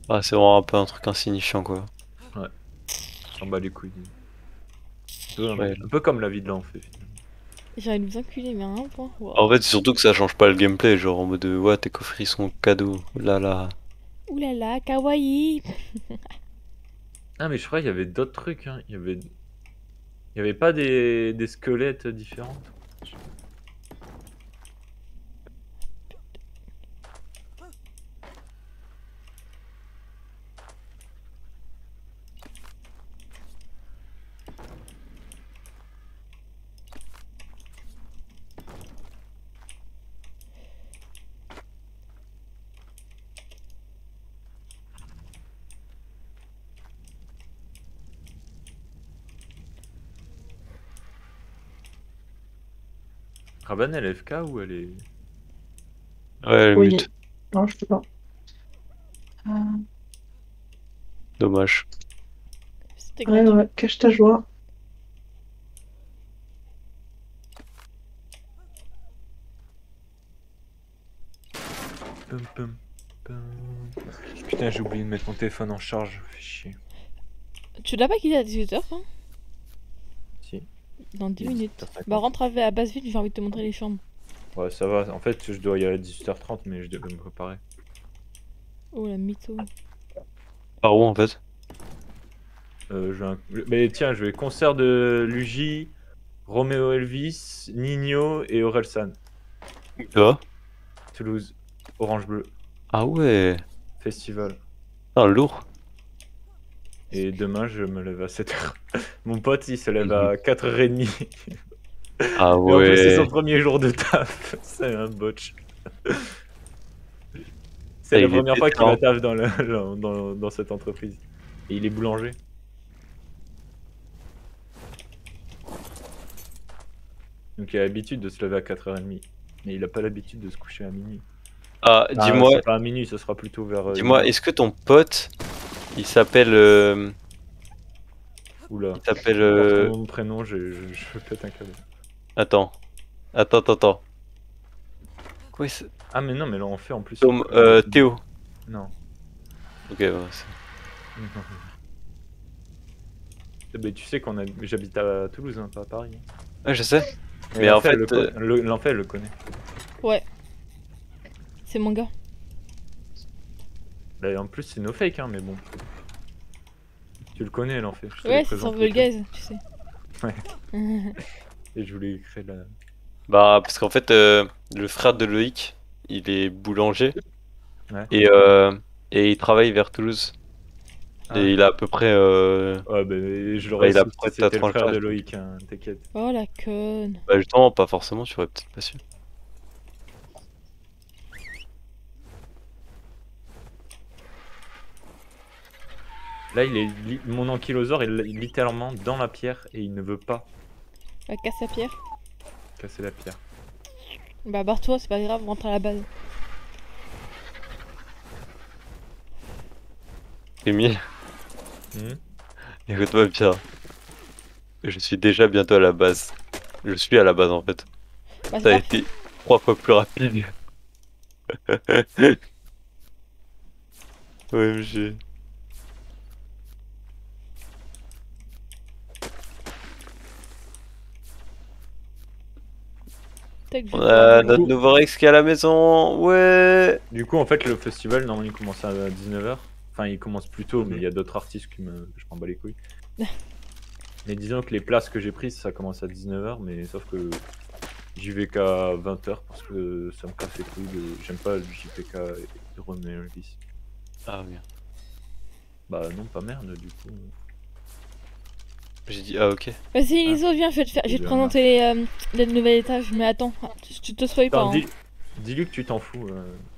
Ah, c'est vraiment un peu un truc insignifiant, quoi. J'en bats les couilles. Ouais. Un peu comme la vie de l'enfant, finalement. J'ai envie de vous enculer, mais à un point. Wow. En fait, c'est surtout que ça change pas le gameplay, genre en mode de, ouais, tes coffres ils sont cadeaux, là là. Ouh là là, kawaii. Ah, mais je crois qu'il y avait d'autres trucs, hein. Il y avait pas des squelettes différents. Raban, elle est FK ou elle est. Ouais, le Oui. mute, Non, je sais pas. dommage. C'était Ouais, gratuit. ouais, cache ta joie. Pum, pum, pum. Putain, j'ai oublié de mettre mon téléphone en charge, fais chier. Tu l'as pas quitté à 18h, hein? Si. Dans 10 minutes. 18h50. Bah, rentre à base vite, j'ai envie de te montrer les chambres. Ouais, ça va. En fait, je dois y aller à 18h30, mais je devais me préparer. Oh la mytho. Par où en fait? Mais tiens, je vais concert de Luigi, Romeo Elvis, Nino et Orelsan. Là? Toulouse, Orange Bleu, Ah ouais, festival. ah, lourd. Et demain, je me lève à 7h. Mon pote, il se lève à 4h30. Ah Et en plus, c'est son ouais. premier jour de taf. C'est un botch. Ah, C'est la il est première fois qu'il va pétant. taf dans cette entreprise. Et il est boulanger. Donc il a l'habitude de se lever à 4h30. Mais il a pas l'habitude de se coucher à minuit. Ah, Ah, dis-moi, c'est pas à minuit, ça sera plutôt vers. dis-moi, est-ce que ton pote, il s'appelle, Oula. il s'appelle, Mon prénom, je pète un câble. attends, quoi il s- Ah, mais non, mais là on fait en plus. Tom, Théo. Non. Ok, ouais, Mais tu sais j'habite à Toulouse, hein, pas à Paris. ouais, je sais. Et Mais en l'enfer, fait, l'enfer, elle le connaît. Ouais. C'est mon gars. Bah, en plus, c'est no fake, hein, mais bon. Tu le connais, l'enfer. Je te l'ai Ouais, c'est présenté, sur Volgaze, tu sais. Ouais. Et je voulais créer la. bah, parce qu'en fait, le frère de Loïc, il est boulanger. Ouais. Et il travaille vers Toulouse. Et il a à peu près. Ouais, bah, je Bah, l'aurais il a su si peut-être c'était le tranche frère de d'âge. Loïc, hein, t'inquiète. Oh la conne. Bah, justement, pas forcément, tu aurais peut-être pas su. Là, mon ankylosaure est littéralement dans la pierre et il ne veut pas Bah, casse la pierre. casser la pierre. Bah, barre-toi, c'est pas grave, rentre à la base. Émile, Hmm. écoute-moi bien. Je suis déjà bientôt à la base. Je suis à la base en fait. Bah, c'est Ça a parfait. été 3 fois plus rapide. OMG. Tac, je On vais a faire- notre nouveau Rex qui est à la maison. Ouais. Du coup, en fait, le festival, normalement, il commence à 19h. Enfin, il commence plus tôt, mais il y a d'autres artistes je m'en bats les couilles. Mais disons que les places que j'ai prises, ça commence à 19h, mais sauf que j'y vais qu'à 20h parce que ça me casse les couilles. J'aime pas le JPK et Romain Elvis. Ah oui. Bah non, pas merde, du coup. J'ai dit ah ok. Vas-y, Liso, viens, je vais te Bien, présenter les nouveaux étages. Mais attends, tu te spoil pas. Attends, Hein. dis-lui que tu t'en fous.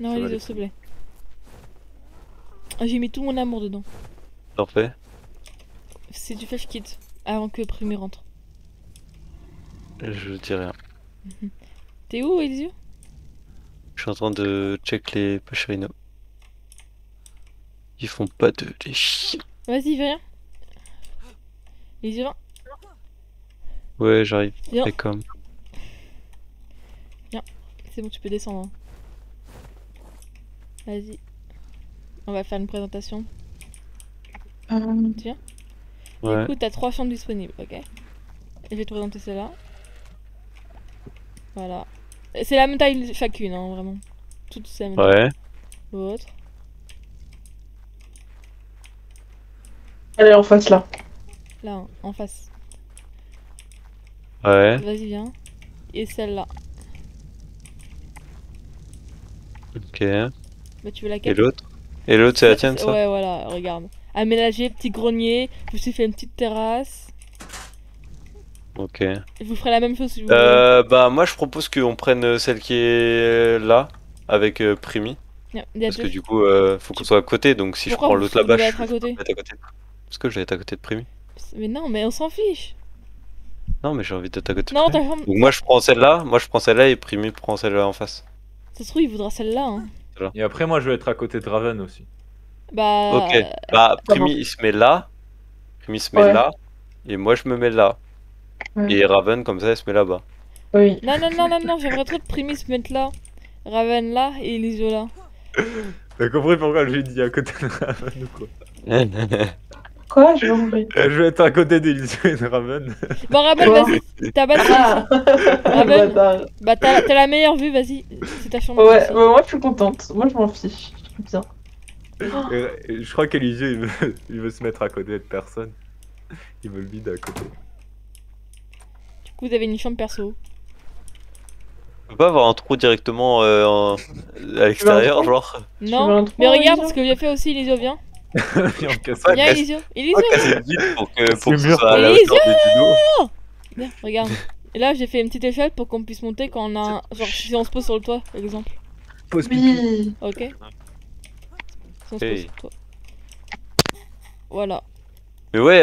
Non, ça va Liso, aller. s'il te plaît. J'ai mis tout mon amour dedans. T'en fais? Si tu fais, je quitte. Avant que Primi rentre. Je dis rien. T'es où, Elisio? Je suis en train de check les Pachirino. Ils font pas de les chiens. Vas-y, viens. Elisio, viens. Ouais, j'arrive. Viens. Et comme. C'est bon, tu peux descendre. Hein. Vas-y. On va faire une présentation. Ouais. Du coup, t'as 3 chambres disponibles, ok? Et je vais te présenter celle-là. Voilà. C'est la même taille chacune, hein, vraiment. Toutes c'est la même taille. Ouais. L'autre. Elle est en face là. Là, hein, en face. Ouais. Vas-y, viens. Et celle-là. Ok. Bah, tu veux Et laquelle? l'autre? Et l'autre, c'est la tienne, ça? Ouais, voilà, regarde. Aménagé, petit grenier. Je me suis fait une petite terrasse. Ok. Et vous ferez la même chose si vous voulez. Bah, moi, je propose qu'on prenne celle qui est là, avec Primi. Il y a Parce que deux- du coup, faut qu'on soit à côté, donc si Pourquoi je prends vous l'autre là-bas, devez je être à côté? vais être à côté. Parce que je vais être à côté de Primi. Mais non, mais on s'en fiche. Non, mais j'ai envie d'être à côté de Non, Primi. ta chambre. Donc moi, je prends celle-là et Primi prend celle-là en face. Ça se trouve, il voudra celle-là. Hein. Et après, moi, je vais être à côté de Raven aussi. Bah. Ok. Bah, Comment? Primi, il se met là. Primi se met Ouais. là. Et moi, je me mets là. Ouais. Et Raven, comme ça, elle se met là-bas. Oui. Non, j'aimerais trop que Primi se mette là. Raven là et Elisio là. T'as compris pourquoi j'ai dit à côté de Raven ou quoi? Quoi? J'ai pas compris. Je vais être à côté d'Elysia et de Raven. Bon, Raven, Quoi? vas-y. T'as battu. Ah Raven. Bâtard. Bah, t'as la meilleure vue, vas-y. C'est ta chambre. Ouais, aussi. bah moi je suis contente. Moi je m'en fiche. Je trouve bien. Et je crois qu'Elysia, il veut se mettre à côté de personne. Il veut le vide à côté. Du coup, vous avez une chambre perso. On peut pas avoir un trou directement à l'extérieur, trou genre. Tu veux Non. un trou, Mais regarde Elisio ce que j'ai fait aussi, Elisio, viens. Et on casse pas Viens, casse- Elisio. Pas Elisio. casser le vide pour que C'est ce mûr. soit à la Elisio hauteur des dinos. Viens, regarde. Et là, j'ai fait une petite échelle pour qu'on puisse monter quand on a un... Genre, si on se pose sur le toit, par exemple. pause pipi. Oui. Ok. Si on se pose Hey. sur le toit. Voilà. Mais ouais,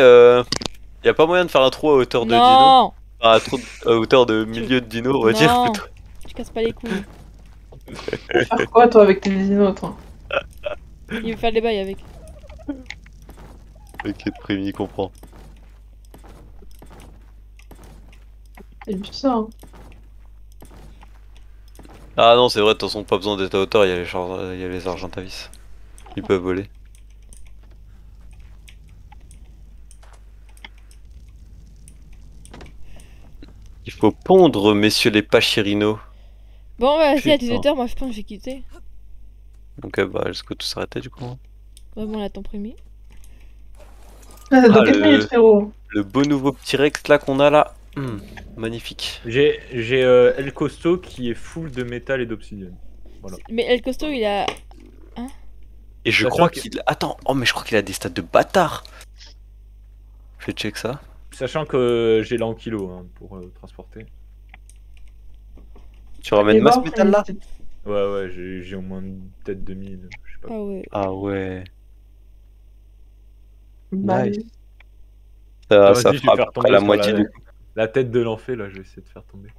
y a pas moyen de faire un trou à hauteur de dino. Non. Enfin, un trou à hauteur de milieu de dino, on va dire Non. plutôt. Tu casses pas les couilles. Faire quoi toi avec tes dinos toi? Il veut faire des bails avec. T'inquiète, Prémi, il comprend. C'est bizarre. Hein. Ah non, c'est vrai, de toute façon, pas besoin d'être à hauteur, y a les Argentavis. Ils peuvent voler. Il faut pondre, messieurs les Pachirinos. Bon, vas-y, à Putain. 18h, moi je pense que j'ai quitté. Donc, bah, est-ce que tout s'arrêtait du coup? Ouais, bon, là, t'en premier. Ah, dans Ah, 4 minutes frérot. Le beau nouveau petit Rex là qu'on a là. Magnifique. J'ai El Costo qui est full de métal et d'obsidienne. Voilà. Mais El Costo, il a. Et je Sachant crois que- qu'il... Attends, oh mais je crois qu'il a des stats de bâtard. Je vais check ça. Sachant que j'ai l'ankylo hein, pour transporter. Tu ramènes Et masse bon, métal là? Ouais, j'ai au moins peut-être 2000, je sais pas. Ah ouais. Ah ouais. bah, Nice. Ah, Ça vas-y, je fera vais faire à peu près tomber la sur moitié du coup. la tête de l'enfer, là, je vais essayer de faire tomber.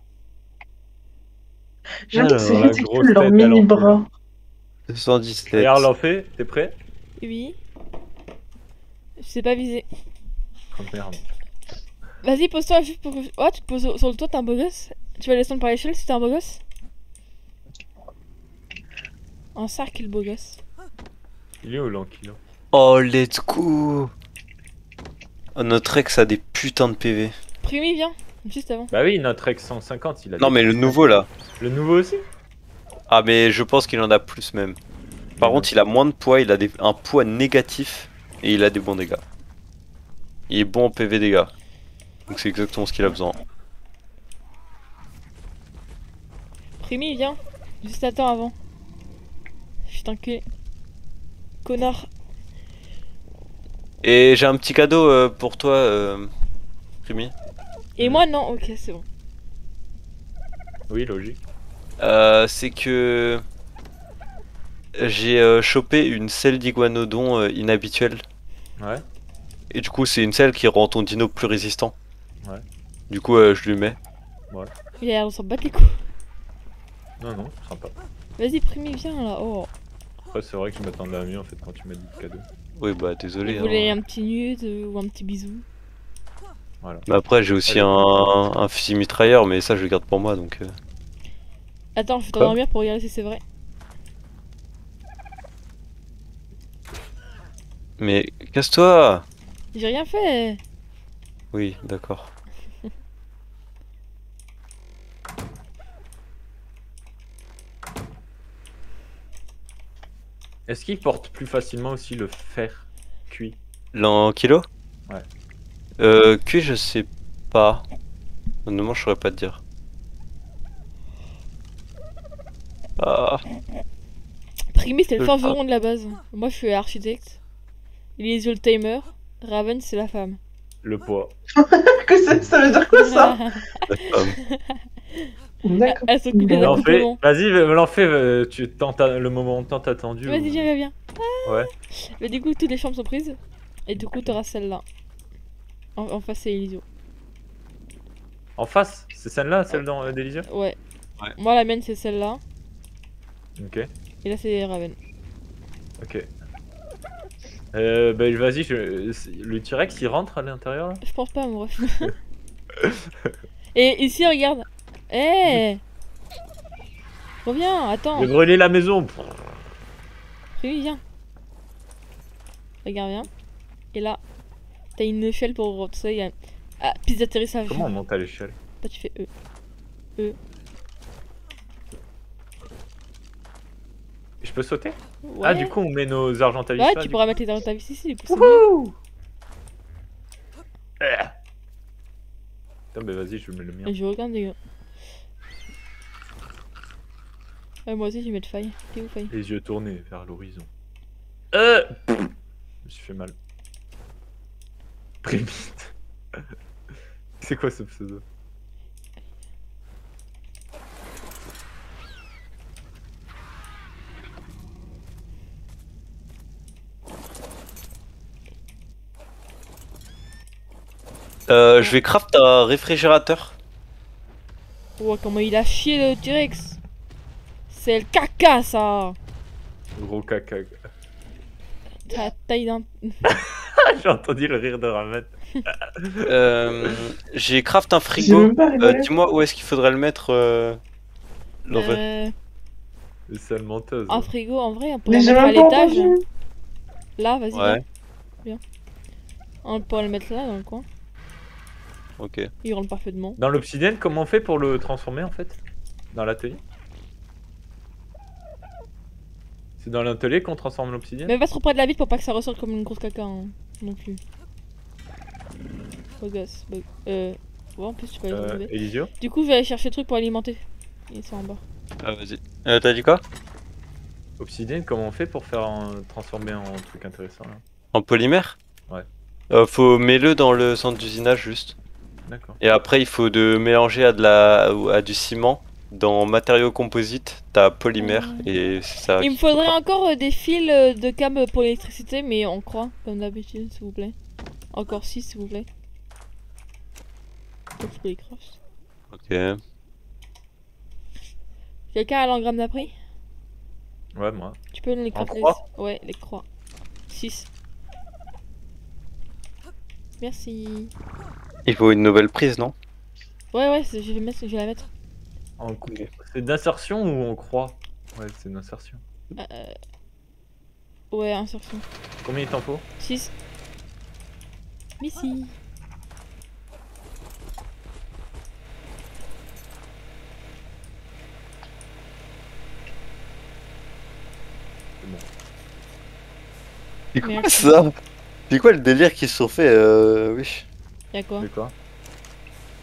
j'avoue que c'est Alors, la grosse ridicule leur tête à l'enfer. mini-bras. 217. Regarde l'enfer, t'es prêt? Oui. Je sais pas viser. Oh merde. Vas-y, pose-toi juste pour que. Oh, tu te poses sur le toit, t'es un beau gosse. Tu vas descendre par l'échelle si t'es un beau gosse. Un cercle, le beau gosse. Il est où l'ankylo? Oh let's go. Oh, notre ex a des putains de PV. Primi, viens. Juste avant. Bah oui, notre ex 150, il a Non des- mais le nouveau là. Le nouveau aussi? Ah mais je pense qu'il en a plus même. Par Mais contre il a moins de poids, il a un poids négatif et il a des bons dégâts. Il est bon en PV dégâts. Donc c'est exactement ce qu'il a besoin. Primi, viens. Juste attends avant. Putain, que. Connard. Et j'ai un petit cadeau pour toi, Primi. Et moi, non. Ok, c'est bon. Oui, logique. C'est que j'ai chopé une selle d'iguanodon inhabituelle. Ouais. Et du coup c'est une selle qui rend ton dino plus résistant. Ouais. Du coup je lui mets. Il a l'air de s'en battre les couilles. Non, sympa. Vas-y, Primi, viens là. Oh. Après, c'est vrai que je m'attendais à mieux en fait quand tu m'as dit le cadeau. Oui bah désolé. Vous hein. voulez un petit nude ou un petit bisou? Voilà. Mais après j'ai aussi Allez. un fusil mitrailleur mais ça je le garde pour moi donc... Attends, je vais Quoi t'endormir pour regarder si c'est vrai. Mais casse-toi. J'ai rien fait. Oui d'accord. Est-ce qu'il porte plus facilement aussi le fer cuit? L'an kilo? Ouais. Cuit je sais pas. Honnêtement je saurais pas te dire. Ah. Primi, c'est le Je- forgeron de la base. Moi, je suis architecte. Elysium le tamer. Raven, c'est la femme. Le poids. Ça veut dire quoi ça? D'accord. Elle s'occupe des L'enfer, accouplements. vas-y, l'enfer, tu tentes le moment tant attendu. Vas-y, viens. Ouais. Mais du coup, toutes les chambres sont prises. Et du coup, t'auras celle-là. En face, c'est Elysium. En face, c'est celle-là, celle dans d'Elysia? Ouais. Ouais. Moi, la mienne, c'est celle-là. Ok, Et là, c'est Raven. ok. Bah vas-y, le T-Rex il rentre à l'intérieur là? Je pense pas, mon ref. Et ici, regarde. Eh Reviens, attends. J'ai brûlé la maison. Primi, viens. Regarde, viens. Et là, t'as une échelle pour... Tu sais, il y a... Ah, piste d'atterrissage. Comment on monte à l'échelle? Toi, tu fais E. Je peux sauter? Ouais. Ah, du coup, on met nos argentavis Ouais, là, tu du pourras mettre les argentavis ici, du coup, c'est mieux. Wouhou! Putain, bah vas-y, je mets le mien. Et je regarde, les gars. Ouais, moi aussi, je vais mettre faille. T'es où, faille? Les yeux tournés vers l'horizon. Je me suis fait mal. Primite. C'est quoi ce pseudo? Je vais craft un réfrigérateur. Oh, comment il a chié le T-Rex. C'est le caca, ça. Gros caca. Ta taille d'un... J'ai entendu le rire de Ramet. J'ai craft un J'ai frigo. même pas rigolé. Dis-moi où est-ce qu'il faudrait le mettre, Loré. C'est sale menteuse. Un frigo, en vrai, on pourrait Mais le j'ai mettre à même pas l'étage. entendu. Là, vas-y, Ouais. viens. On pourrait le mettre là, dans le coin. Ok. Il rentre parfaitement. Dans l'obsidienne, comment on fait pour le transformer en fait? Dans l'atelier? C'est dans l'atelier qu'on transforme l'obsidienne? Mais va trop près de la vitre pour pas que ça ressorte comme une grosse caca, hein, non plus. Oh gosse. Ouais, en plus, tu peux aller le retrouver. Elisio? Du coup, je vais aller chercher le truc pour alimenter. Ils sont en bas. Ah, vas-y. T'as dit quoi? Obsidienne, comment on fait pour faire transformer en truc intéressant là? En polymère? Ouais. Faut mettre-le dans le centre d'usinage juste. D'accord. Et après, il faut de mélanger à du ciment. Dans matériaux composites, t'as polymère et c'est ça. Il me qu'il faut faudrait faire. encore des fils de câbles pour l'électricité, mais en croix, comme d'habitude, s'il vous plaît. Encore 6, s'il vous plaît. Donc je peux les craft. Ok. Quelqu'un a l'engramme d'après? Ouais, moi. Tu peux les En crafter? croix? Ouais, les croix. 6. Merci. Il faut une nouvelle prise, non? Ouais, je vais la mettre. Ok. C'est d'insertion ou on croit? Ouais, c'est d'insertion. Ouais, insertion. Combien il t'en faut? 6. Missy. C'est quoi Merci. ça? C'est quoi le délire qu'ils se sont fait wesh. Y'a quoi? C'est quoi?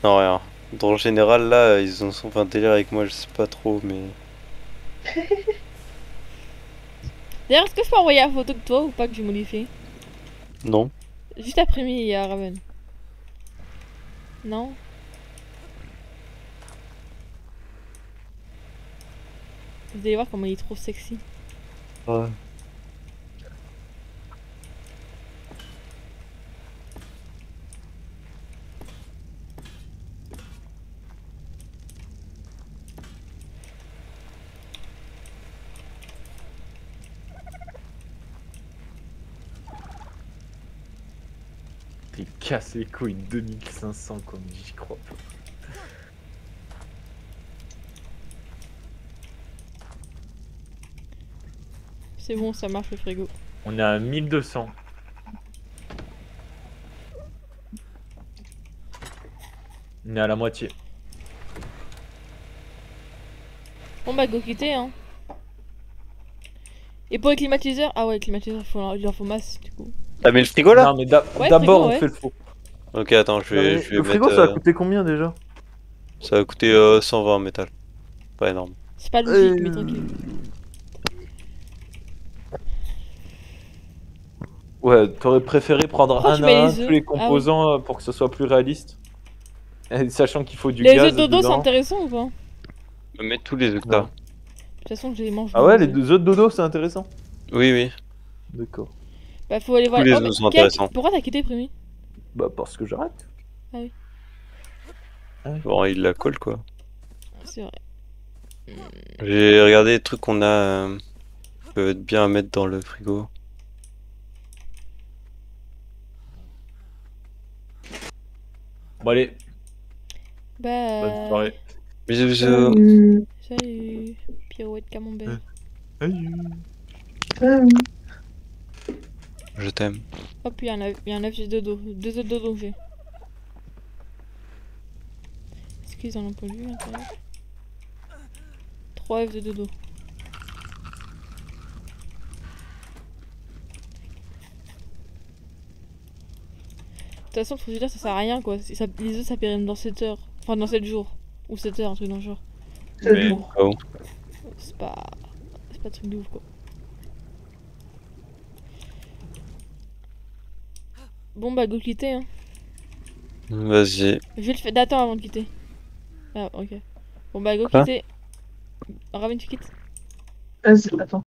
Non, rien. Dans le général, là, ils ont fait un délire avec moi, je sais pas trop, mais. D'ailleurs, est-ce que je peux envoyer la photo de toi ou pas que j'ai modifié? Non. Juste après-midi, il y a Raven. Non? Vous allez voir comment il est trop sexy. Ouais. T'es casse les couilles, 2500 comme j'y crois pas. C'est bon, ça marche le frigo. On est à 1200. On est à la moitié. Bon bah go quitter hein. Et pour les climatiseurs, ah ouais, les climatiseurs, il en faut masse du coup. T'as mis le frigo là? Non mais Ouais, d'abord frigo, on ouais. fait le faux. Ok, attends, je vais Le frigo mettre. ça a coûté combien déjà? Ça va coûter 120 en métal. Pas énorme. C'est pas logique, mais tranquille. Ouais, t'aurais préféré prendre Pourquoi tu un mets à un les œufs? tous les Ah oui. composants pour que ce soit plus réaliste. Et sachant qu'il faut du Les gaz œufs de dodo, c'est dedans. intéressant ou pas? Je vais mettre tous les œufs que Non. t'as. De toute façon, je les mange. Ah ouais, les œufs de dodo c'est intéressant. Oui, oui. D'accord. Bah faut aller voir. Tous les Oh, œufs mais sont Kek, intéressants. pourquoi t'as quitté Primi? Bah parce que j'arrête. Bon, il la colle quoi. C'est vrai. J'ai regardé les trucs qu'on a qui peuvent être bien à mettre dans le frigo. Bon allez, Bah. bonne soirée. Bisous, bisous. Salut. Pirouette camembert. Je t'aime. Hop, il y a un œuf de dodo. 2 œufs de dodo j'ai. Est-ce qu'ils en ont pas vu à l'intérieur? 3 œufs de dodo. De toute façon, faut se dire, ça sert à rien quoi. Les œufs ça périme dans 7 heures. Enfin, dans 7 jours. Ou 7 heures, un truc dans le genre. Mais- Oh. C'est pas. C'est pas un truc de ouf quoi. Bon bah, go quitter hein. Vas-y. Je vais le faire. D'attends avant de quitter. Ah, ok. Bon bah, go Quoi? quitter. Raven, tu quittes? Vas-y, attends.